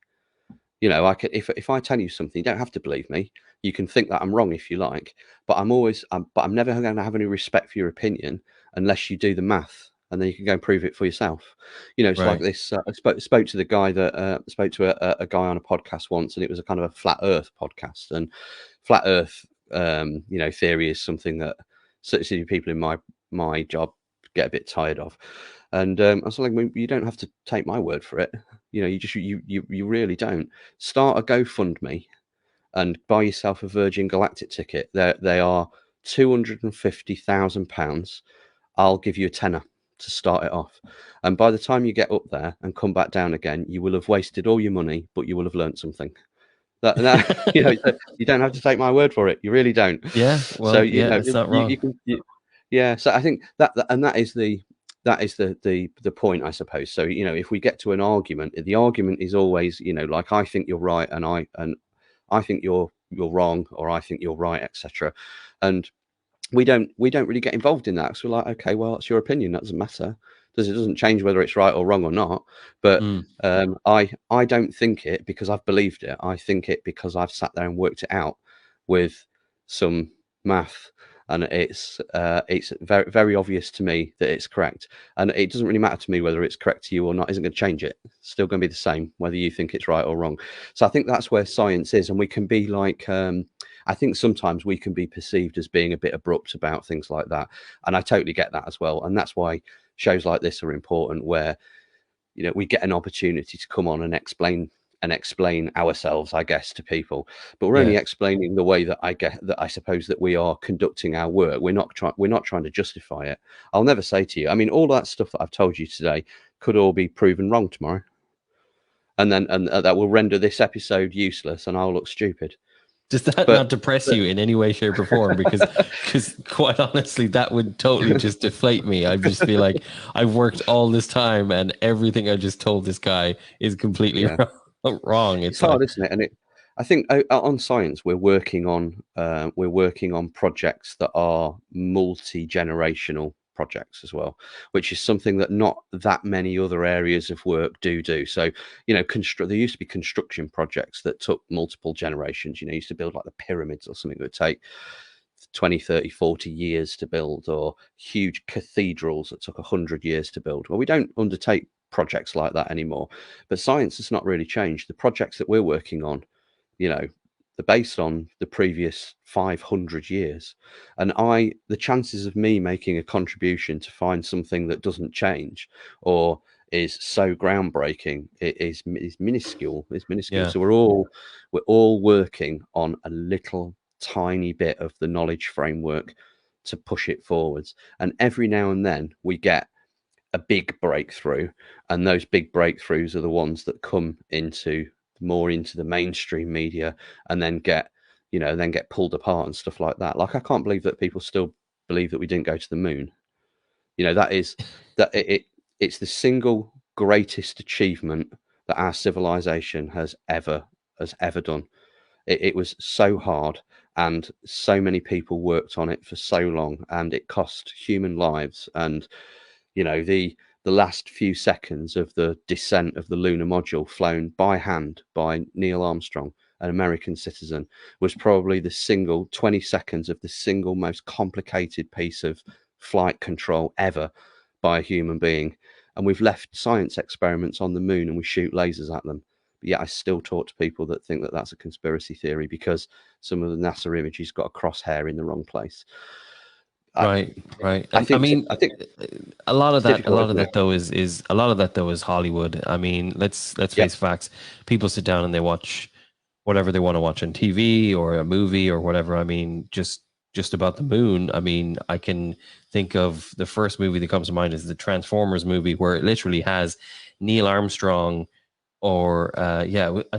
I can, if I tell you something, you don't have to believe me. You can think that I'm wrong if you like, but I'm never going to have any respect for your opinion unless you do the math, and then you can go and prove it for yourself. It's right. like this. I spoke to the guy that spoke to a guy on a podcast once, and it was a kind of a flat Earth podcast. And flat Earth, theory is something that certainly people in my job get a bit tired of. And I was like, well, you don't have to take my word for it. You really don't. Start a GoFundMe and buy yourself a Virgin Galactic ticket. They are £250,000. I'll give you a tenner to start it off. And by the time you get up there and come back down again, you will have wasted all your money, but you will have learned something. That you don't have to take my word for it. You really don't. Yeah. Well, So it's not wrong. Yeah. So I think that is the point, I suppose. So if we get to an argument, the argument is always, like, I think you're right, and I think you're wrong, or I think you're right, etc. And we don't really get involved in that. So we're like, okay, well, it's your opinion, that doesn't matter. It doesn't change whether it's right or wrong or not. But I don't think it because I've believed it. I think it because I've sat there and worked it out with some math and it's very, very obvious to me that it's correct. And it doesn't really matter to me whether it's correct to you or not. Isn't going to change it. It's still going to be the same whether you think it's right or wrong. So I think that's where science is, and we can be like, I think sometimes we can be perceived as being a bit abrupt about things like that, and I totally get that as well. And that's why shows like this are important, where we get an opportunity to come on and explain ourselves, I guess, to people. But we're only explaining the way that I suppose that we are conducting our work. We're not trying to justify it. I'll never say to you, I mean, all that stuff that I've told you today could all be proven wrong tomorrow, and that will render this episode useless, and I'll look stupid. Does that not depress you in any way, shape, or form? Because quite honestly, that would totally just deflate me. I'd just be like, I've worked all this time, and everything I just told this guy is completely wrong. It's hard, isn't it? And I think on science, we're working on projects that are multi-generational projects as well, which is something that not that many other areas of work do. So, there used to be construction projects that took multiple generations. Used to build like the pyramids or something that would take 20, 30, 40 years to build, or huge cathedrals that took 100 years to build. Well, we don't undertake projects like that anymore. But science has not really changed. The projects that we're working on, they're based on the previous 500 years. And the chances of me making a contribution to find something that doesn't change or is so groundbreaking is minuscule. It's minuscule. Yeah. So we're all working on a little tiny bit of the knowledge framework to push it forwards. And every now and then we get a big breakthrough, and those big breakthroughs are the ones that come more into the mainstream media, and then get pulled apart and stuff like that. Like, I can't believe that people still believe that we didn't go to the moon. It's the single greatest achievement that our civilization has ever done. It was so hard, and so many people worked on it for so long, and it cost human lives. And the last few seconds of the descent of the lunar module, flown by hand by Neil Armstrong, an American citizen, was probably the single 20 seconds of the single most complicated piece of flight control ever by a human being. And we've left science experiments on the moon, and we shoot lasers at them. But yet I still talk to people that think that that's a conspiracy theory because some of the NASA images got a crosshair in the wrong place. Right. I think a lot of that though is Hollywood. I mean, let's face facts. People sit down and they watch whatever they want to watch on TV or a movie or whatever. I mean, just about the moon. I mean, I can think of the first movie that comes to mind is the Transformers movie, where it literally has Neil Armstrong, or I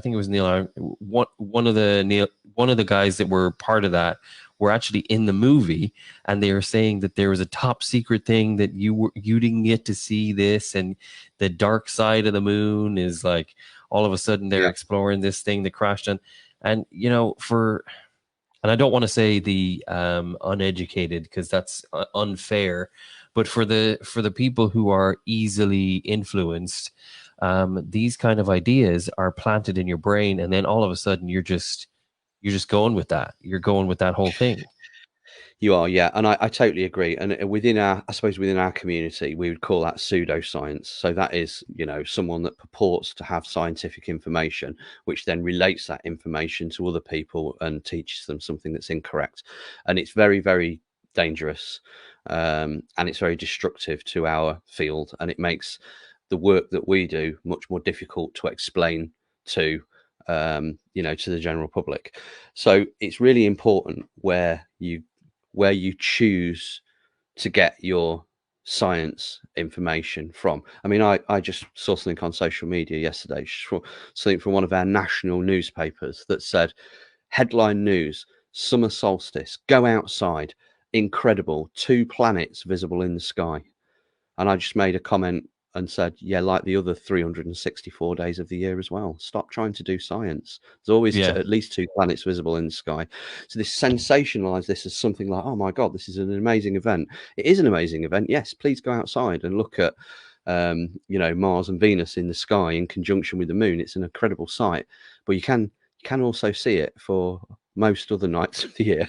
think it was one of the guys that were part of that were actually in the movie, and they were saying that there was a top secret thing that you didn't get to see this, and the dark side of the moon is like all of a sudden they're exploring this thing that crashed on. And and I don't want to say the uneducated, because that's unfair, but for the people who are easily influenced, these kind of ideas are planted in your brain, and then all of a sudden you're just going with that. You're going with that whole thing. You are, yeah, and I totally agree. And within our community, we would call that pseudoscience. So that is, someone that purports to have scientific information, which then relates that information to other people and teaches them something that's incorrect. And it's very, very dangerous, and it's very destructive to our field, and it makes the work that we do much more difficult to explain to the general public. So it's really important where you choose to get your science information from. I mean, I just saw something on social media yesterday, something from one of our national newspapers that said, headline news, summer solstice, go outside, incredible, 2 planets visible in the sky. And I just made a comment and said, yeah, like the other 364 days of the year as well. Stop trying to do science. There's always at least 2 planets visible in the sky. So this sensationalize this as something like, oh my God, this is an amazing event. It is an amazing event. Yes, please go outside and look at, Mars and Venus in the sky in conjunction with the moon. It's an incredible sight. But you can also see it for most other nights of the year.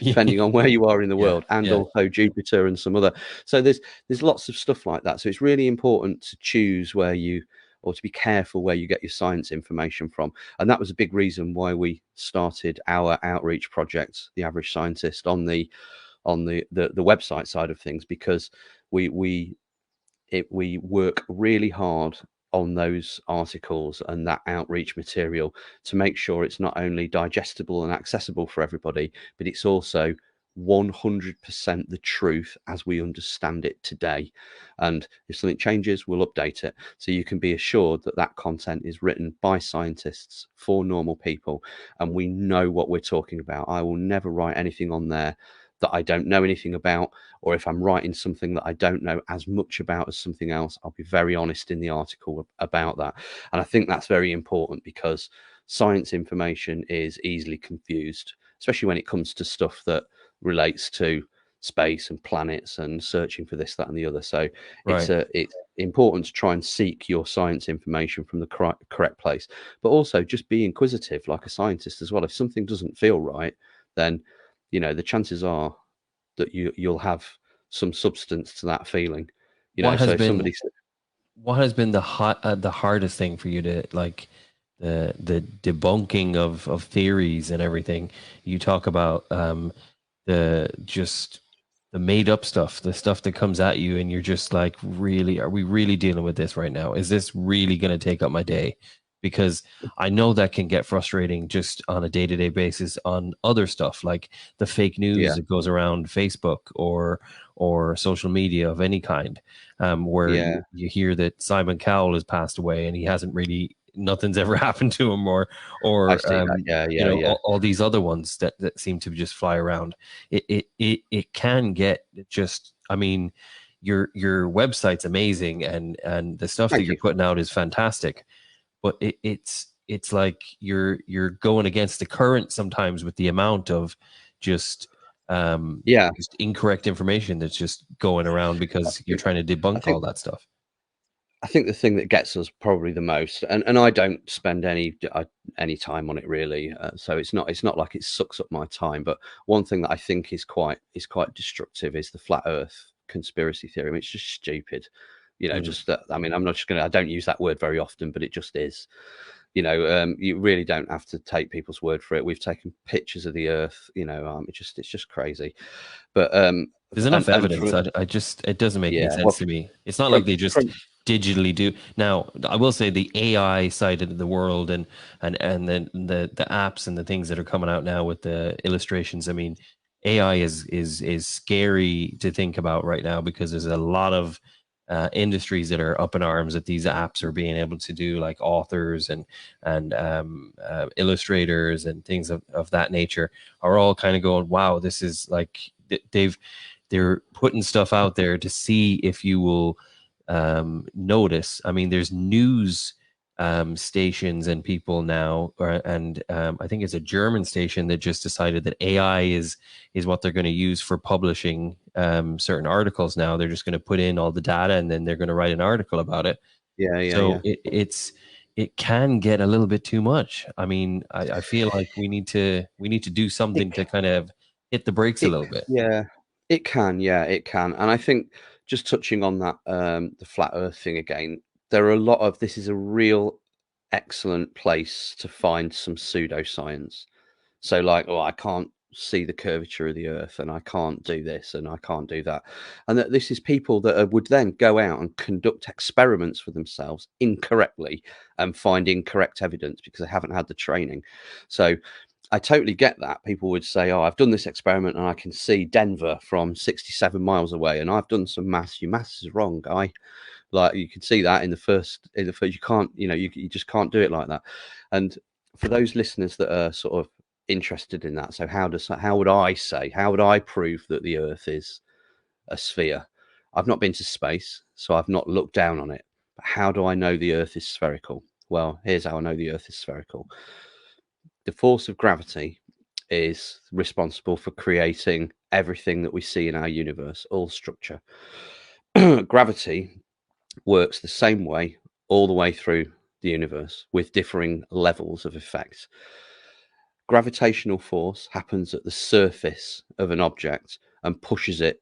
depending on where you are in the Yeah, world, and yeah. also Jupiter and some other. So there's lots of stuff like that. So it's really important to choose where you, or to be careful where you get your science information from. And that was a big reason why we started our outreach project, The Average Scientist, on the website side of things, because we work really hard on those articles and that outreach material to make sure it's not only digestible and accessible for everybody, but it's also 100% the truth as we understand it today. And if something changes, we'll update it. So you can be assured that that content is written by scientists for normal people, and we know what we're talking about. I will never write anything on there that I don't know anything about, or if I'm writing something that I don't know as much about as something else, I'll be very honest in the article about that. And I think that's very important, because science information is easily confused, especially when it comes to stuff that relates to space and planets and searching for this, that, and the other. So Right. it's important to try and seek your science information from the correct place, but also just be inquisitive like a scientist as well. If something doesn't feel right, then the chances are that you'll have some substance to that feeling. What So has if been somebody the hardest thing for you to, like, the debunking of theories and everything? You talk about the just the made up stuff, the stuff that comes at you, and you're just like, really, are we really dealing with this right now? Is this really going to take up my day? Because I know that can get frustrating just on a day-to-day basis on other stuff, like the fake news yeah that goes around Facebook or social media of any kind, where yeah you hear that Simon Cowell has passed away and he hasn't really, nothing's ever happened to him, I or see that. all these other ones that seem to just fly around. It can get just, I mean, your website's amazing, and the stuff that Thank you're you. putting out is fantastic, but it's like you're going against the current sometimes with the amount of just Yeah, just incorrect information that's just going around I because you're think trying to I debunk think all that stuff. I think the thing that gets us probably the most, and I don't spend any time on it really, so it's not like it sucks up my time. But one thing that I think is quite destructive is the flat Earth conspiracy theory. I mean, it's just stupid, Mm. Just that. I mean, I'm not just gonna. I don't use that word very often, but it just is. You really don't have to take people's word for it. We've taken pictures of the Earth. It's just crazy. But There's and enough and for evidence. I just, it doesn't make any yeah, well, sense to me. It's not like from they just from digitally do. Now, I will say the AI side of the world, and then the apps and the things that are coming out now with the illustrations. I mean, AI is scary to think about right now, because there's a lot of industries that are up in arms that these apps are being able to do, like authors and illustrators and things of that nature are all kind of going, wow, this is like they're putting stuff out there to see if you will notice. I mean, there's news stations and people now, and I think it's a German station that just decided that AI is what they're going to use for publishing certain articles. Now they're just going to put in all the data and then they're going to write an article about it. yeah, yeah, So yeah. it can get a little bit too much. I mean, I feel like we need to do something to kind of hit the brakes a It little bit. Yeah, it can. Yeah, it can. And I think, just touching on that, the flat Earth thing again, there are a lot of this is a real excellent place to find some pseudoscience. So, like, oh, I can't see the curvature of the Earth, and I can't do this, and I can't do that, and that this is people that would then go out and conduct experiments for themselves incorrectly and find incorrect evidence because they haven't had the training. So I totally get that. People would say, "Oh, I've done this experiment and I can see Denver from 67 miles away, and I've done some maths. Your maths is wrong, guy." Like, you can see that in the first, you can't, you just can't do it like that. And for those listeners that are sort of interested in that, so how would I prove that the Earth is a sphere? I've not been to space, so I've not looked down on it. But how do I know the Earth is spherical? Well, here's how I know the Earth is spherical. The force of gravity is responsible for creating everything that we see in our universe, all structure. Gravity works the same way all the way through the universe, with differing levels of effect. gravitational force happens at the surface of an object and pushes it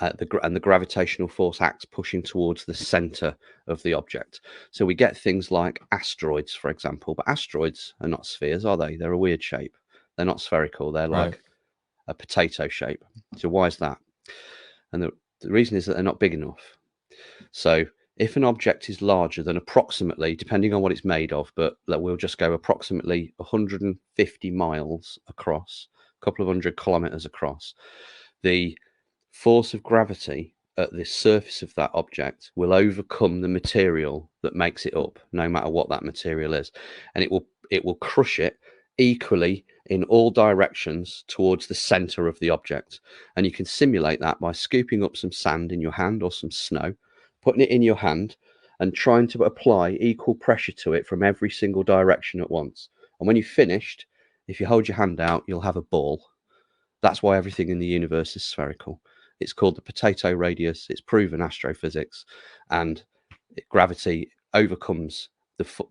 and the gravitational force acts pushing towards the center of the object. So we get things like asteroids, for example, but asteroids are not spheres, are they? They're a weird shape. They're not spherical. They're Right. like a potato shape. So why is that? And the reason is that they're not big enough. So if an object is larger than approximately, depending on what it's made of, but we'll just go approximately 150 miles across, a couple of 100 kilometers across, the force of gravity at the surface of that object will overcome the material that makes it up, no matter what that material is, and it will crush it equally in all directions towards the center of the object. And you can simulate that by scooping up some sand in your hand or some snow, putting it in your hand and trying to apply equal pressure to it from every single direction at once. And when you've finished, if you hold your hand out, you'll have a ball. That's why everything in the universe is spherical. It's called the potato radius. It's proven astrophysics, and gravity overcomes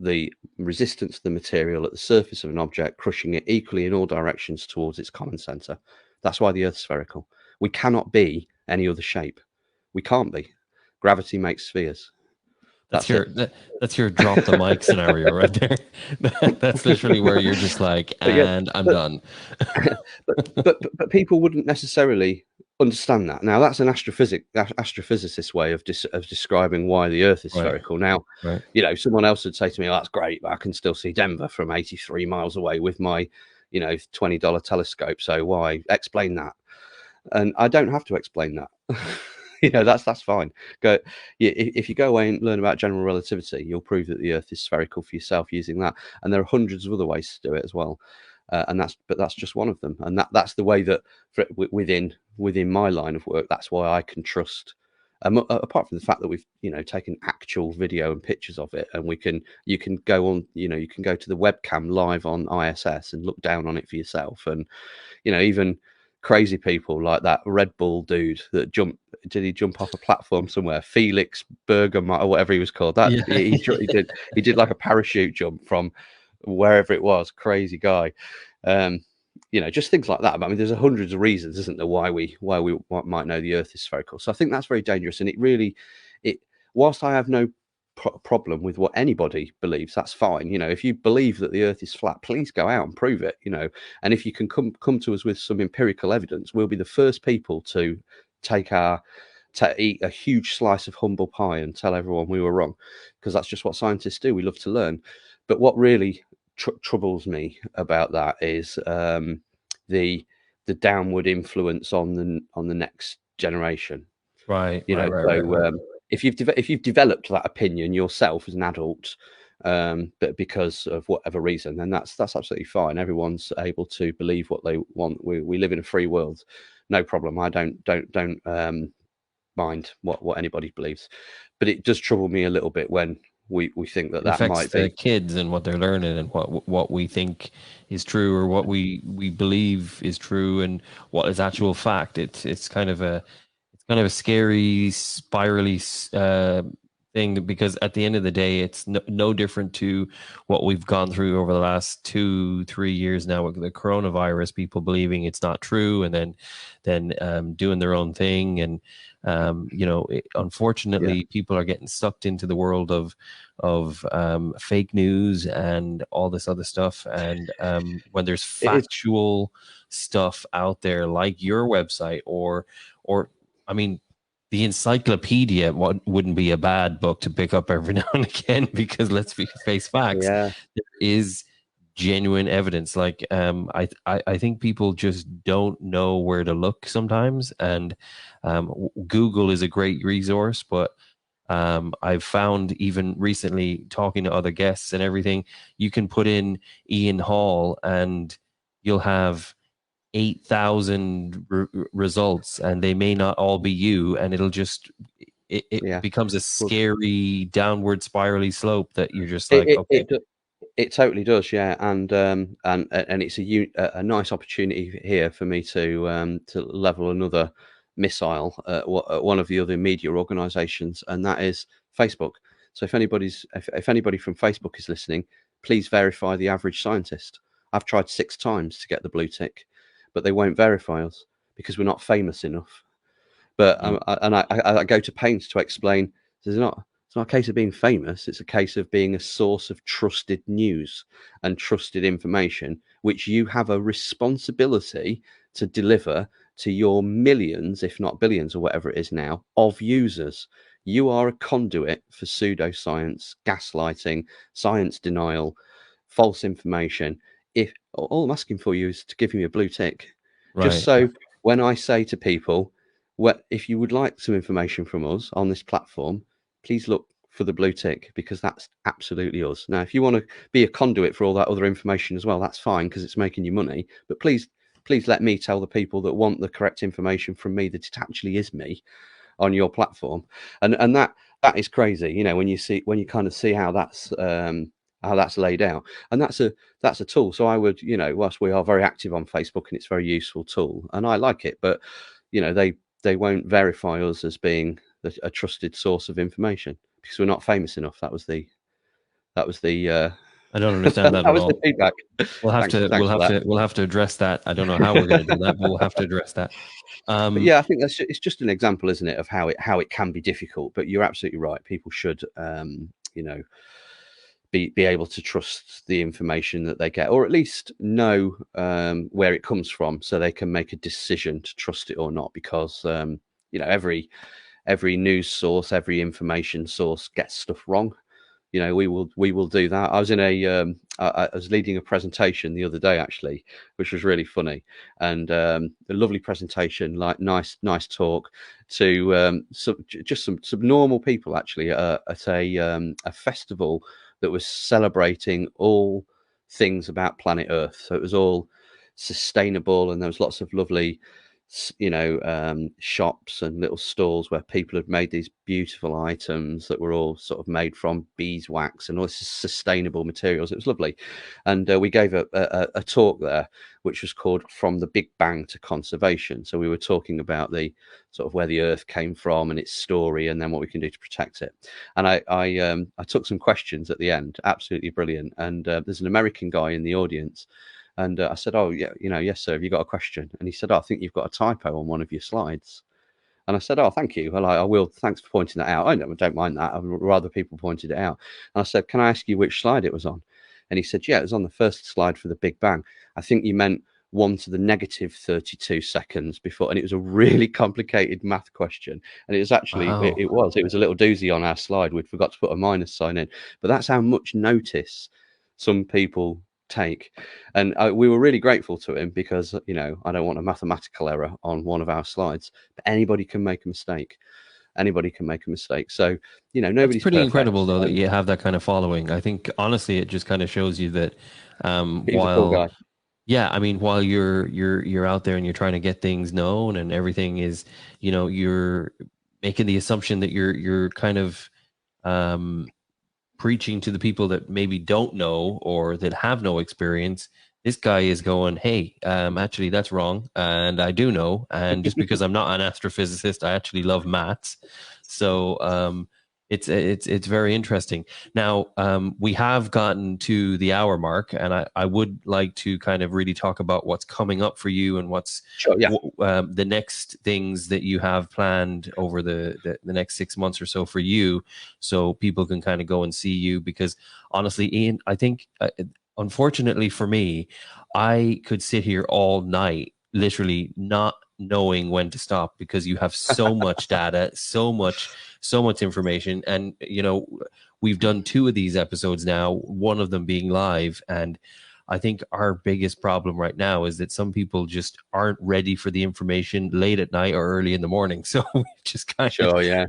the resistance of the material at the surface of an object, crushing it equally in all directions towards its common center. That's why the Earth's spherical. We cannot be any other shape. We can't be. Gravity makes spheres. That's your drop the mic scenario right there. That's literally where you're just like, and I'm done. but people wouldn't necessarily understand that. Now that's an astrophysicist way of describing why the Earth is spherical. Now, you know, someone else would say to me, "Oh, that's great, but I can still see Denver from 83 miles away with my, you know, $20 telescope. So why explain that?" And I don't have to explain that. You know, that's fine. If you go away and learn about general relativity, you'll prove that the Earth is spherical for yourself using that. And there are hundreds of other ways to do it as well. And that's just one of them. And that's the way that within my line of work, that's why I can trust. Apart from the fact that we've, you know, taken actual video and pictures of it, and you can go on, you know, you can go to the webcam live on ISS and look down on it for yourself. And, you know, even crazy people like that Red Bull dude that did he jump off a platform somewhere? Felix Bergermeier or whatever he was called. That he did like a parachute jump from wherever it was. Crazy guy. You know, just things like that. I mean, there's hundreds of reasons, isn't there, why we might know the Earth is spherical. So I think that's very dangerous. And whilst I have no problem with what anybody believes, that's fine. You know, if you believe that the Earth is flat, please go out and prove it. You know, and if you can come to us with some empirical evidence, we'll be the first people to eat a huge slice of humble pie and tell everyone we were wrong, because that's just what scientists do. We love to learn. But what really troubles me about that is the downward influence on the next generation. Right. You know, right. If you've developed that opinion yourself as an adult, but because of whatever reason, then that's absolutely fine. Everyone's able to believe what they want. We live in a free world, no problem. I don't mind what anybody believes, but it does trouble me a little bit when we think that affects might be the kids and what they're learning and what we think is true or what we believe is true and what is actual fact. It's kind of a scary spirally thing, because at the end of the day, it's no different to what we've gone through over the last 2-3 years now with the coronavirus. People believing it's not true and then doing their own thing, and you know, unfortunately, people are getting sucked into the world of fake news and all this other stuff. And when there's factual stuff out there like your website or I mean, the encyclopedia wouldn't be a bad book to pick up every now and again, because let's face facts. Yeah. There is genuine evidence. Like I think people just don't know where to look sometimes, and Google is a great resource, but I've found even recently talking to other guests and everything, you can put in Ian Hall and you'll have 8,000 results, and they may not all be you, and it'll just it becomes a scary downward spirally slope that you're just like, okay. It totally does, yeah, and it's a nice opportunity here for me to level another missile at one of the other media organisations, and that is Facebook. So if anybody from Facebook is listening, please verify the average scientist. I've tried 6 times to get the blue tick, but they won't verify us because we're not famous enough. But I go to pains to explain it's not a case of being famous. It's a case of being a source of trusted news and trusted information, which you have a responsibility to deliver to your millions, if not billions or whatever it is now, of users. You are a conduit for pseudoscience, gaslighting, science denial, false information. If all I'm asking for you is to give me a blue tick, just Right. so when I say to people, if you would like some information from us on this platform, please look for the blue tick, because that's absolutely us. Now, if you want to be a conduit for all that other information as well, that's fine, because it's making you money. But please let me tell the people that want the correct information from me that it actually is me on your platform. And that is crazy, you know, when you kind of see how that's laid out. And that's a tool. So I would, you know, whilst we are very active on Facebook and it's a very useful tool and I like it, but you know, they won't verify us as being a trusted source of information because we're not famous enough. That was the I don't understand that that at was the all. feedback. We'll have Thanks to for that. we'll have to address that. I don't know how we're going to do that, but we'll have to address that. But yeah, I think it's just an example, isn't it, of how it can be difficult. But you're absolutely right. People should, you know, be able to trust the information that they get, or at least know where it comes from, so they can make a decision to trust it or not. Because you know, every news source, every information source gets stuff wrong. You know, we will do that. I was in I was leading a presentation the other day actually, which was really funny, and a lovely presentation, like nice talk to just some normal people actually at a festival that was celebrating all things about planet Earth. So it was all sustainable, and there was lots of lovely, you know, shops and little stalls where people had made these beautiful items that were all sort of made from beeswax and all this sustainable materials. It was lovely. And we gave a talk there, which was called From the Big Bang to Conservation. So we were talking about the sort of where the earth came from and its story, and then what we can do to protect it. And I took some questions at the end, absolutely brilliant. And there's an American guy in the audience. And I said, "Oh, yeah, you know, yes, sir. Have you got a question?" And he said, "Oh, I think you've got a typo on one of your slides." And I said, "Oh, thank you. Well, I will. Thanks for pointing that out. I don't mind that. I'd rather people pointed it out." And I said, "Can I ask you which slide it was on?" And he said, "Yeah, it was on the first slide for the Big Bang. I think you meant 1 to the negative 32 seconds before." And it was a really complicated math question. And it was actually, Wow. it was a little doozy on our slide. We'd forgot to put a minus sign in. But that's how much notice some people take. And we were really grateful to him, because, you know, I don't want a mathematical error on one of our slides, but anybody can make a mistake. Anybody can make a mistake. So, you know, That's nobody's pretty perfect. incredible, though, that you have that kind of following. I think honestly, it just kind of shows you that He was a cool guy. yeah, I mean, while you're out there and you're trying to get things known and everything is, you know, you're making the assumption that you're kind of preaching to the people that maybe don't know or that have no experience. This guy is going, hey, actually that's wrong, and I do know, and just because I'm not an astrophysicist, I actually love maths. So it's very interesting. Now we have gotten to the hour mark, and I would like to kind of really talk about what's coming up for you and what's Sure, yeah. the next things that you have planned over the next 6 months or so for you, so people can kind of go and see you. Because honestly, Ian, I think unfortunately for me, I could sit here all night literally not knowing when to stop, because you have so much data, so much information. And you know, we've done 2 of these episodes now, one of them being live, and I think our biggest problem right now is that some people just aren't ready for the information late at night or early in the morning. So we just kind Sure, yeah.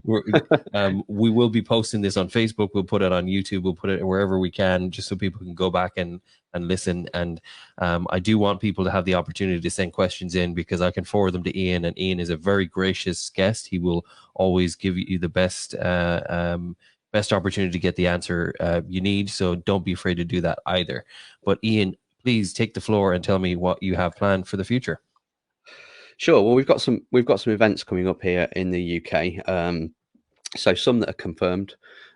we will be posting this on Facebook. We'll put it on YouTube. We'll put it wherever we can, just so people can go back and listen. And I do want people to have the opportunity to send questions in, because I can forward them to Ian, and Ian is a very gracious guest. He will always give you the best best opportunity to get the answer you need. So don't be afraid to do that either. But Ian, please take the floor and tell me what you have planned for the future. Sure. Well, we've got some events coming up here in the UK. So some that are confirmed,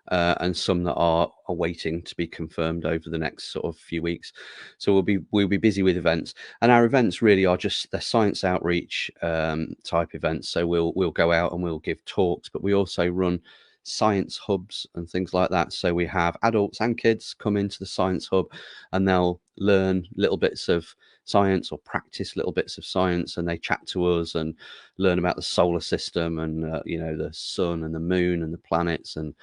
and some that are waiting to be confirmed over the next sort of few weeks. So we'll be busy with events, and our events really are just they're science outreach type events. So we'll go out and we'll give talks, but we also run science hubs and things like that. So we have adults and kids come into the science hub, and they'll learn little bits of science or practice little bits of science, and they chat to us and learn about the solar system and the sun and the moon and the planets and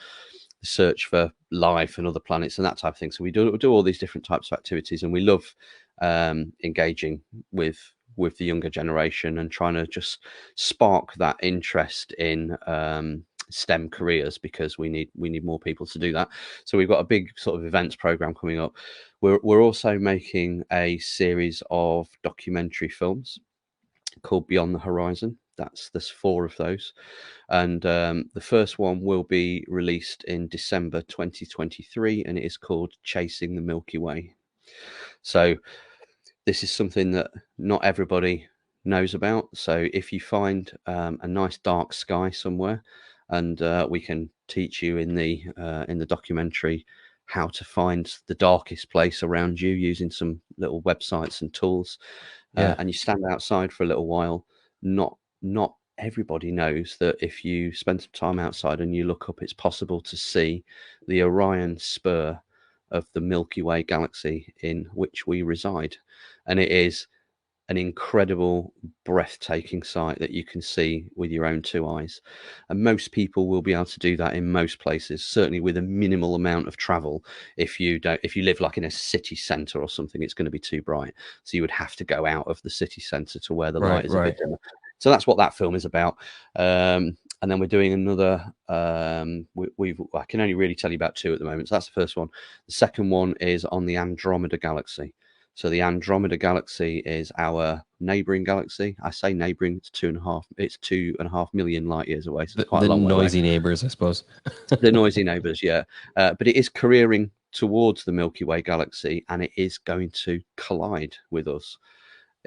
the search for life and other planets and that type of thing. So we do all these different types of activities, and we love engaging with the younger generation and trying to just spark that interest in STEM careers, because we need more people to do that. So we've got a big sort of events program coming up. We're also making a series of documentary films called Beyond the Horizon. There's 4 of those, and the first one will be released in December 2023, and it is called Chasing the Milky Way. So this is something that not everybody knows about. So if you find a nice dark sky somewhere, and we can teach you in the documentary how to find the darkest place around you using some little websites and tools, and you stand outside for a little while, not everybody knows that if you spend some time outside and you look up, it's possible to see the Orion spur of the Milky Way galaxy in which we reside. And it is an incredible, breathtaking sight that you can see with your own 2 eyes. And most people will be able to do that in most places, certainly with a minimal amount of travel. If you live like in a city centre or something, it's going to be too bright. So you would have to go out of the city centre to where the light is a bit dimmer. So that's what that film is about. And then we're doing another. I can only really tell you about 2 at the moment. So that's the first one. The second one is on the Andromeda Galaxy. So the Andromeda Galaxy is our neighbouring galaxy. I say neighbouring; it's 2.5 million light years away. So it's quite a long way away. Noisy neighbours, I suppose. The noisy neighbours, yeah. But it is careering towards the Milky Way galaxy, and it is going to collide with us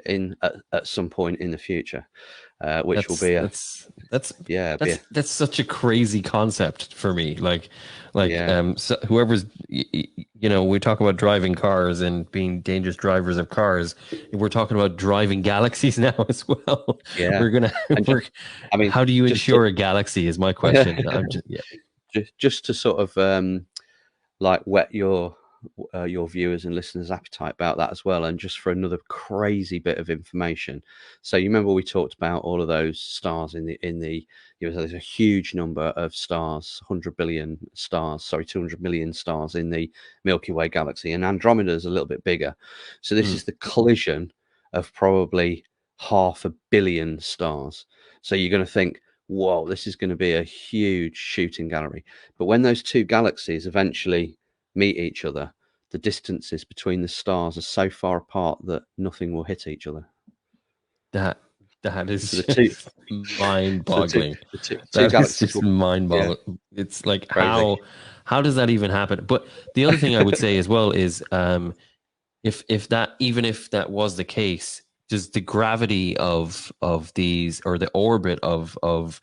at some point in the future, which will be that's such a crazy concept for me. So whoever's we talk about driving cars and being dangerous drivers of cars. We're talking about driving galaxies now as well. Yeah, how do you ensure a galaxy is my question. just to sort of whet your viewers and listeners' appetite about that as well, and just for another crazy bit of information. So you remember we talked about all of those stars there's a huge number of stars, 100 billion stars, 200 million stars in the Milky Way galaxy, and Andromeda is a little bit bigger. So this is the collision of probably 500 million stars. So you're going to think, whoa, this is going to be a huge shooting gallery. But when those 2 galaxies eventually meet each other, the distances between the stars are so far apart that nothing will hit each other. That is just mind-boggling. That is just mind-boggling. Yeah. It's like crazy. How does that even happen? But the other thing I would say as well is, if that was the case, does the gravity of these, or the orbit of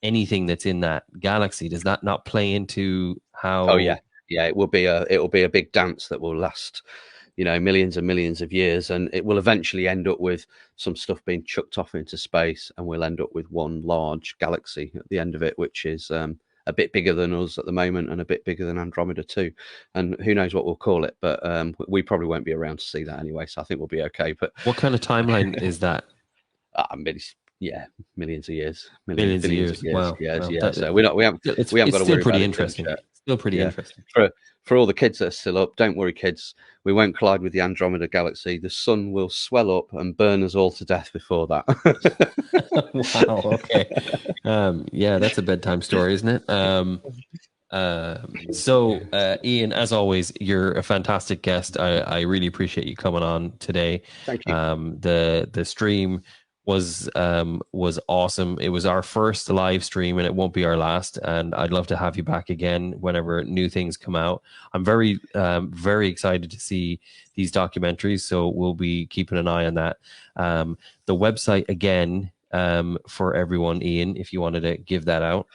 anything that's in that galaxy, does that not play into how? Oh yeah, it will be a big dance that will last, millions and millions of years, and it will eventually end up with some stuff being chucked off into space, and we'll end up with one large galaxy at the end of it, which is a bit bigger than us at the moment, and a bit bigger than Andromeda too. And who knows what we'll call it, but we probably won't be around to see that anyway, so I think we'll be okay. But what kind of timeline is that? Millions of years. Millions of years. Wow. Yeah. So we haven't got to worry about it. Still pretty interesting. Still pretty interesting. For all the kids that are still up, don't worry, kids. We won't collide with the Andromeda galaxy. The sun will swell up and burn us all to death before that. Wow. Okay. That's a bedtime story, isn't it? So Ian, as always, you're a fantastic guest. I really appreciate you coming on today. Thank you. The stream was awesome. It was our first live stream, and it won't be our last, and I'd love to have you back again whenever new things come out. I'm very excited to see these documentaries, so we'll be keeping an eye on that. The website again, for everyone, Ian, if you wanted to give that out.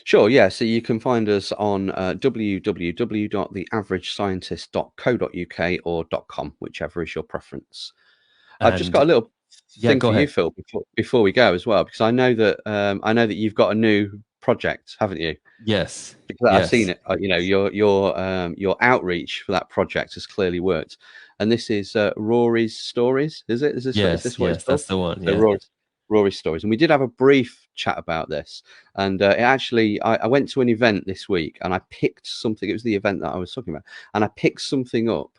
Sure, yeah. So you can find us on www.theaveragescientist.co.uk or .com, whichever is your preference. I've just got And a little yeah, thing go for you, ahead. Phil, before we go as well, because I know that you've got a new project, haven't you? Yes, Because I've seen yes, it. You know, your outreach for that project has clearly worked. And this is Rory's Stories. Is it? Is yes, this what it's yes. called? That's the one. So Yeah. Rory's Stories. And we did have a brief chat about this. And it actually, I went to an event this week and I picked something. It was the event that I was talking about, and I picked something up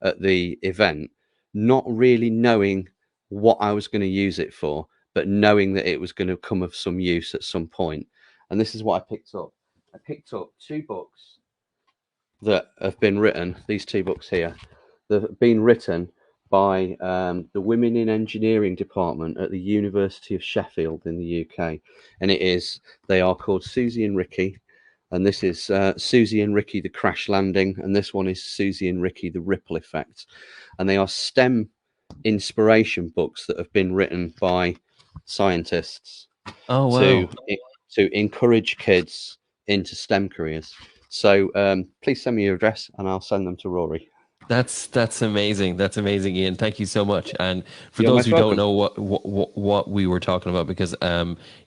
at the event, not really knowing what I was going to use it for, but knowing that it was going to come of some use at some point. And this is what I picked up. I picked up two books that have been written, these two books here, that have been written by the Women in Engineering department at the University of Sheffield in the UK. And they are called Susie and Ricky. And this is Susie and Ricky, the crash landing. And this one is Susie and Ricky, the ripple effect. And they are STEM inspiration books that have been written by scientists Oh to wow. to encourage kids into STEM careers. So please send me your address and I'll send them to Rory. That's amazing. That's amazing, Ian. Thank you so much. And for You're those most who don't welcome. know what we were talking about, because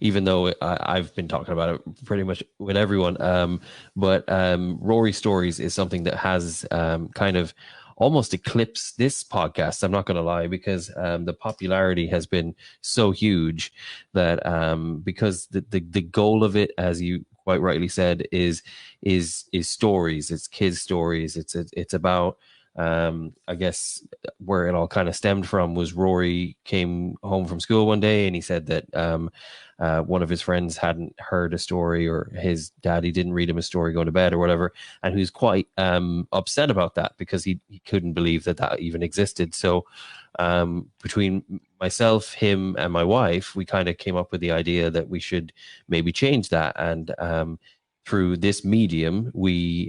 even though I've been talking about it pretty much with everyone, but Rory Stories is something that has kind of almost eclipsed this podcast. I'm not going to lie, because the popularity has been so huge that because the goal of it, as you quite rightly said, is stories. It's kids' stories. It's about I guess where it all kind of stemmed from was Rory came home from school one day and he said that one of his friends hadn't heard a story, or his daddy didn't read him a story going to bed or whatever, and he was quite upset about that because he couldn't believe that even existed. So between myself, him, and my wife, we kind of came up with the idea that we should maybe change that. And through this medium, we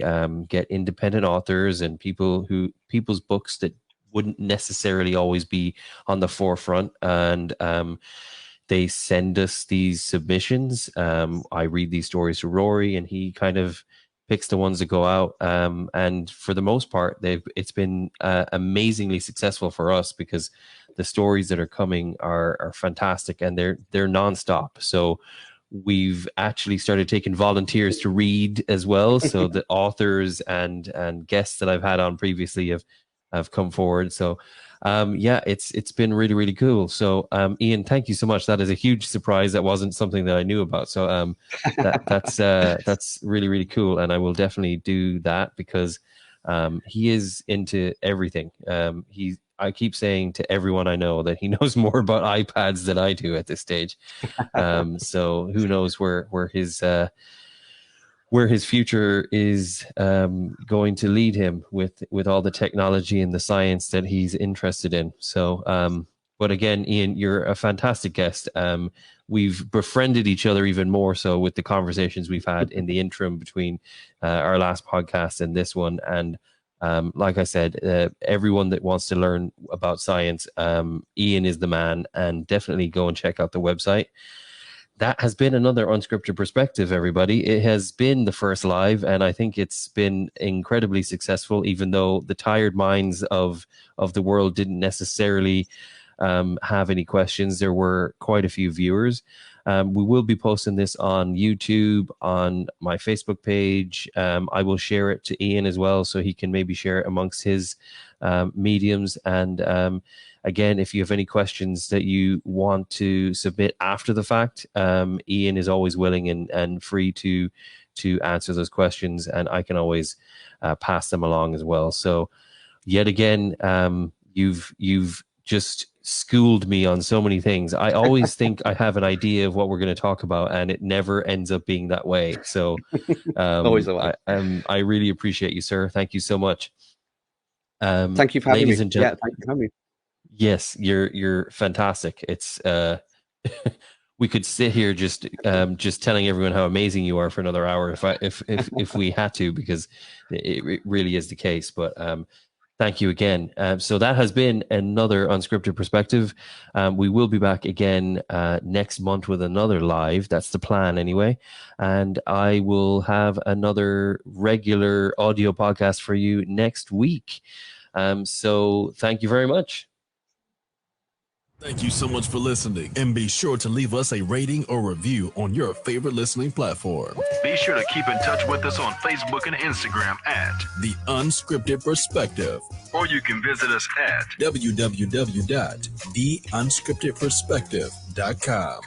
get independent authors and people's books that wouldn't necessarily always be on the forefront, and they send us these submissions. I read these stories to Rory, and he kind of picks the ones that go out. And for the most part, it's been amazingly successful for us, because the stories that are coming are fantastic, and they're nonstop. So we've actually started taking volunteers to read as well. So the authors and guests that I've had on previously have come forward. So yeah, it's been really, really cool. So Ian, thank you so much. That is a huge surprise. That wasn't something that I knew about. So that's really, really cool. And I will definitely do that, because he is into everything. I keep saying to everyone I know that he knows more about iPads than I do at this stage. So who knows where his future is going to lead him with all the technology and the science that he's interested in. So, but again, Ian, you're a fantastic guest. We've befriended each other even more so with the conversations we've had in the interim between our last podcast and this one. And like I said, everyone that wants to learn about science, Ian is the man, and definitely go and check out the website. That has been another Unscripted Perspective, everybody. It has been the first live, and I think it's been incredibly successful, even though the tired minds of the world didn't necessarily have any questions. There were quite a few viewers. We will be posting this on YouTube, on my Facebook page. I will share it to Ian as well, so he can maybe share it amongst his mediums. And again, if you have any questions that you want to submit after the fact, Ian is always willing and free to answer those questions, and I can always pass them along as well. So yet again, you've just schooled me on so many things. I always think I have an idea of what we're going to talk about, and it never ends up being that way. So Always the way. I really appreciate you, sir. Thank you so much. Thank you for having me. Ladies and Yeah, gentlemen, thank you for having me. yes, you're fantastic. It's we could sit here just telling everyone how amazing you are for another hour if we had to, because it really is the case. But Thank you again. So that has been another Unscripted Perspective. We will be back again next month with another live. That's the plan anyway. And I will have another regular audio podcast for you next week. So thank you very much. Thank you so much for listening, and be sure to leave us a rating or review on your favorite listening platform. Be sure to keep in touch with us on Facebook and Instagram at The Unscripted Perspective. or you can visit us at www.theunscriptedperspective.com.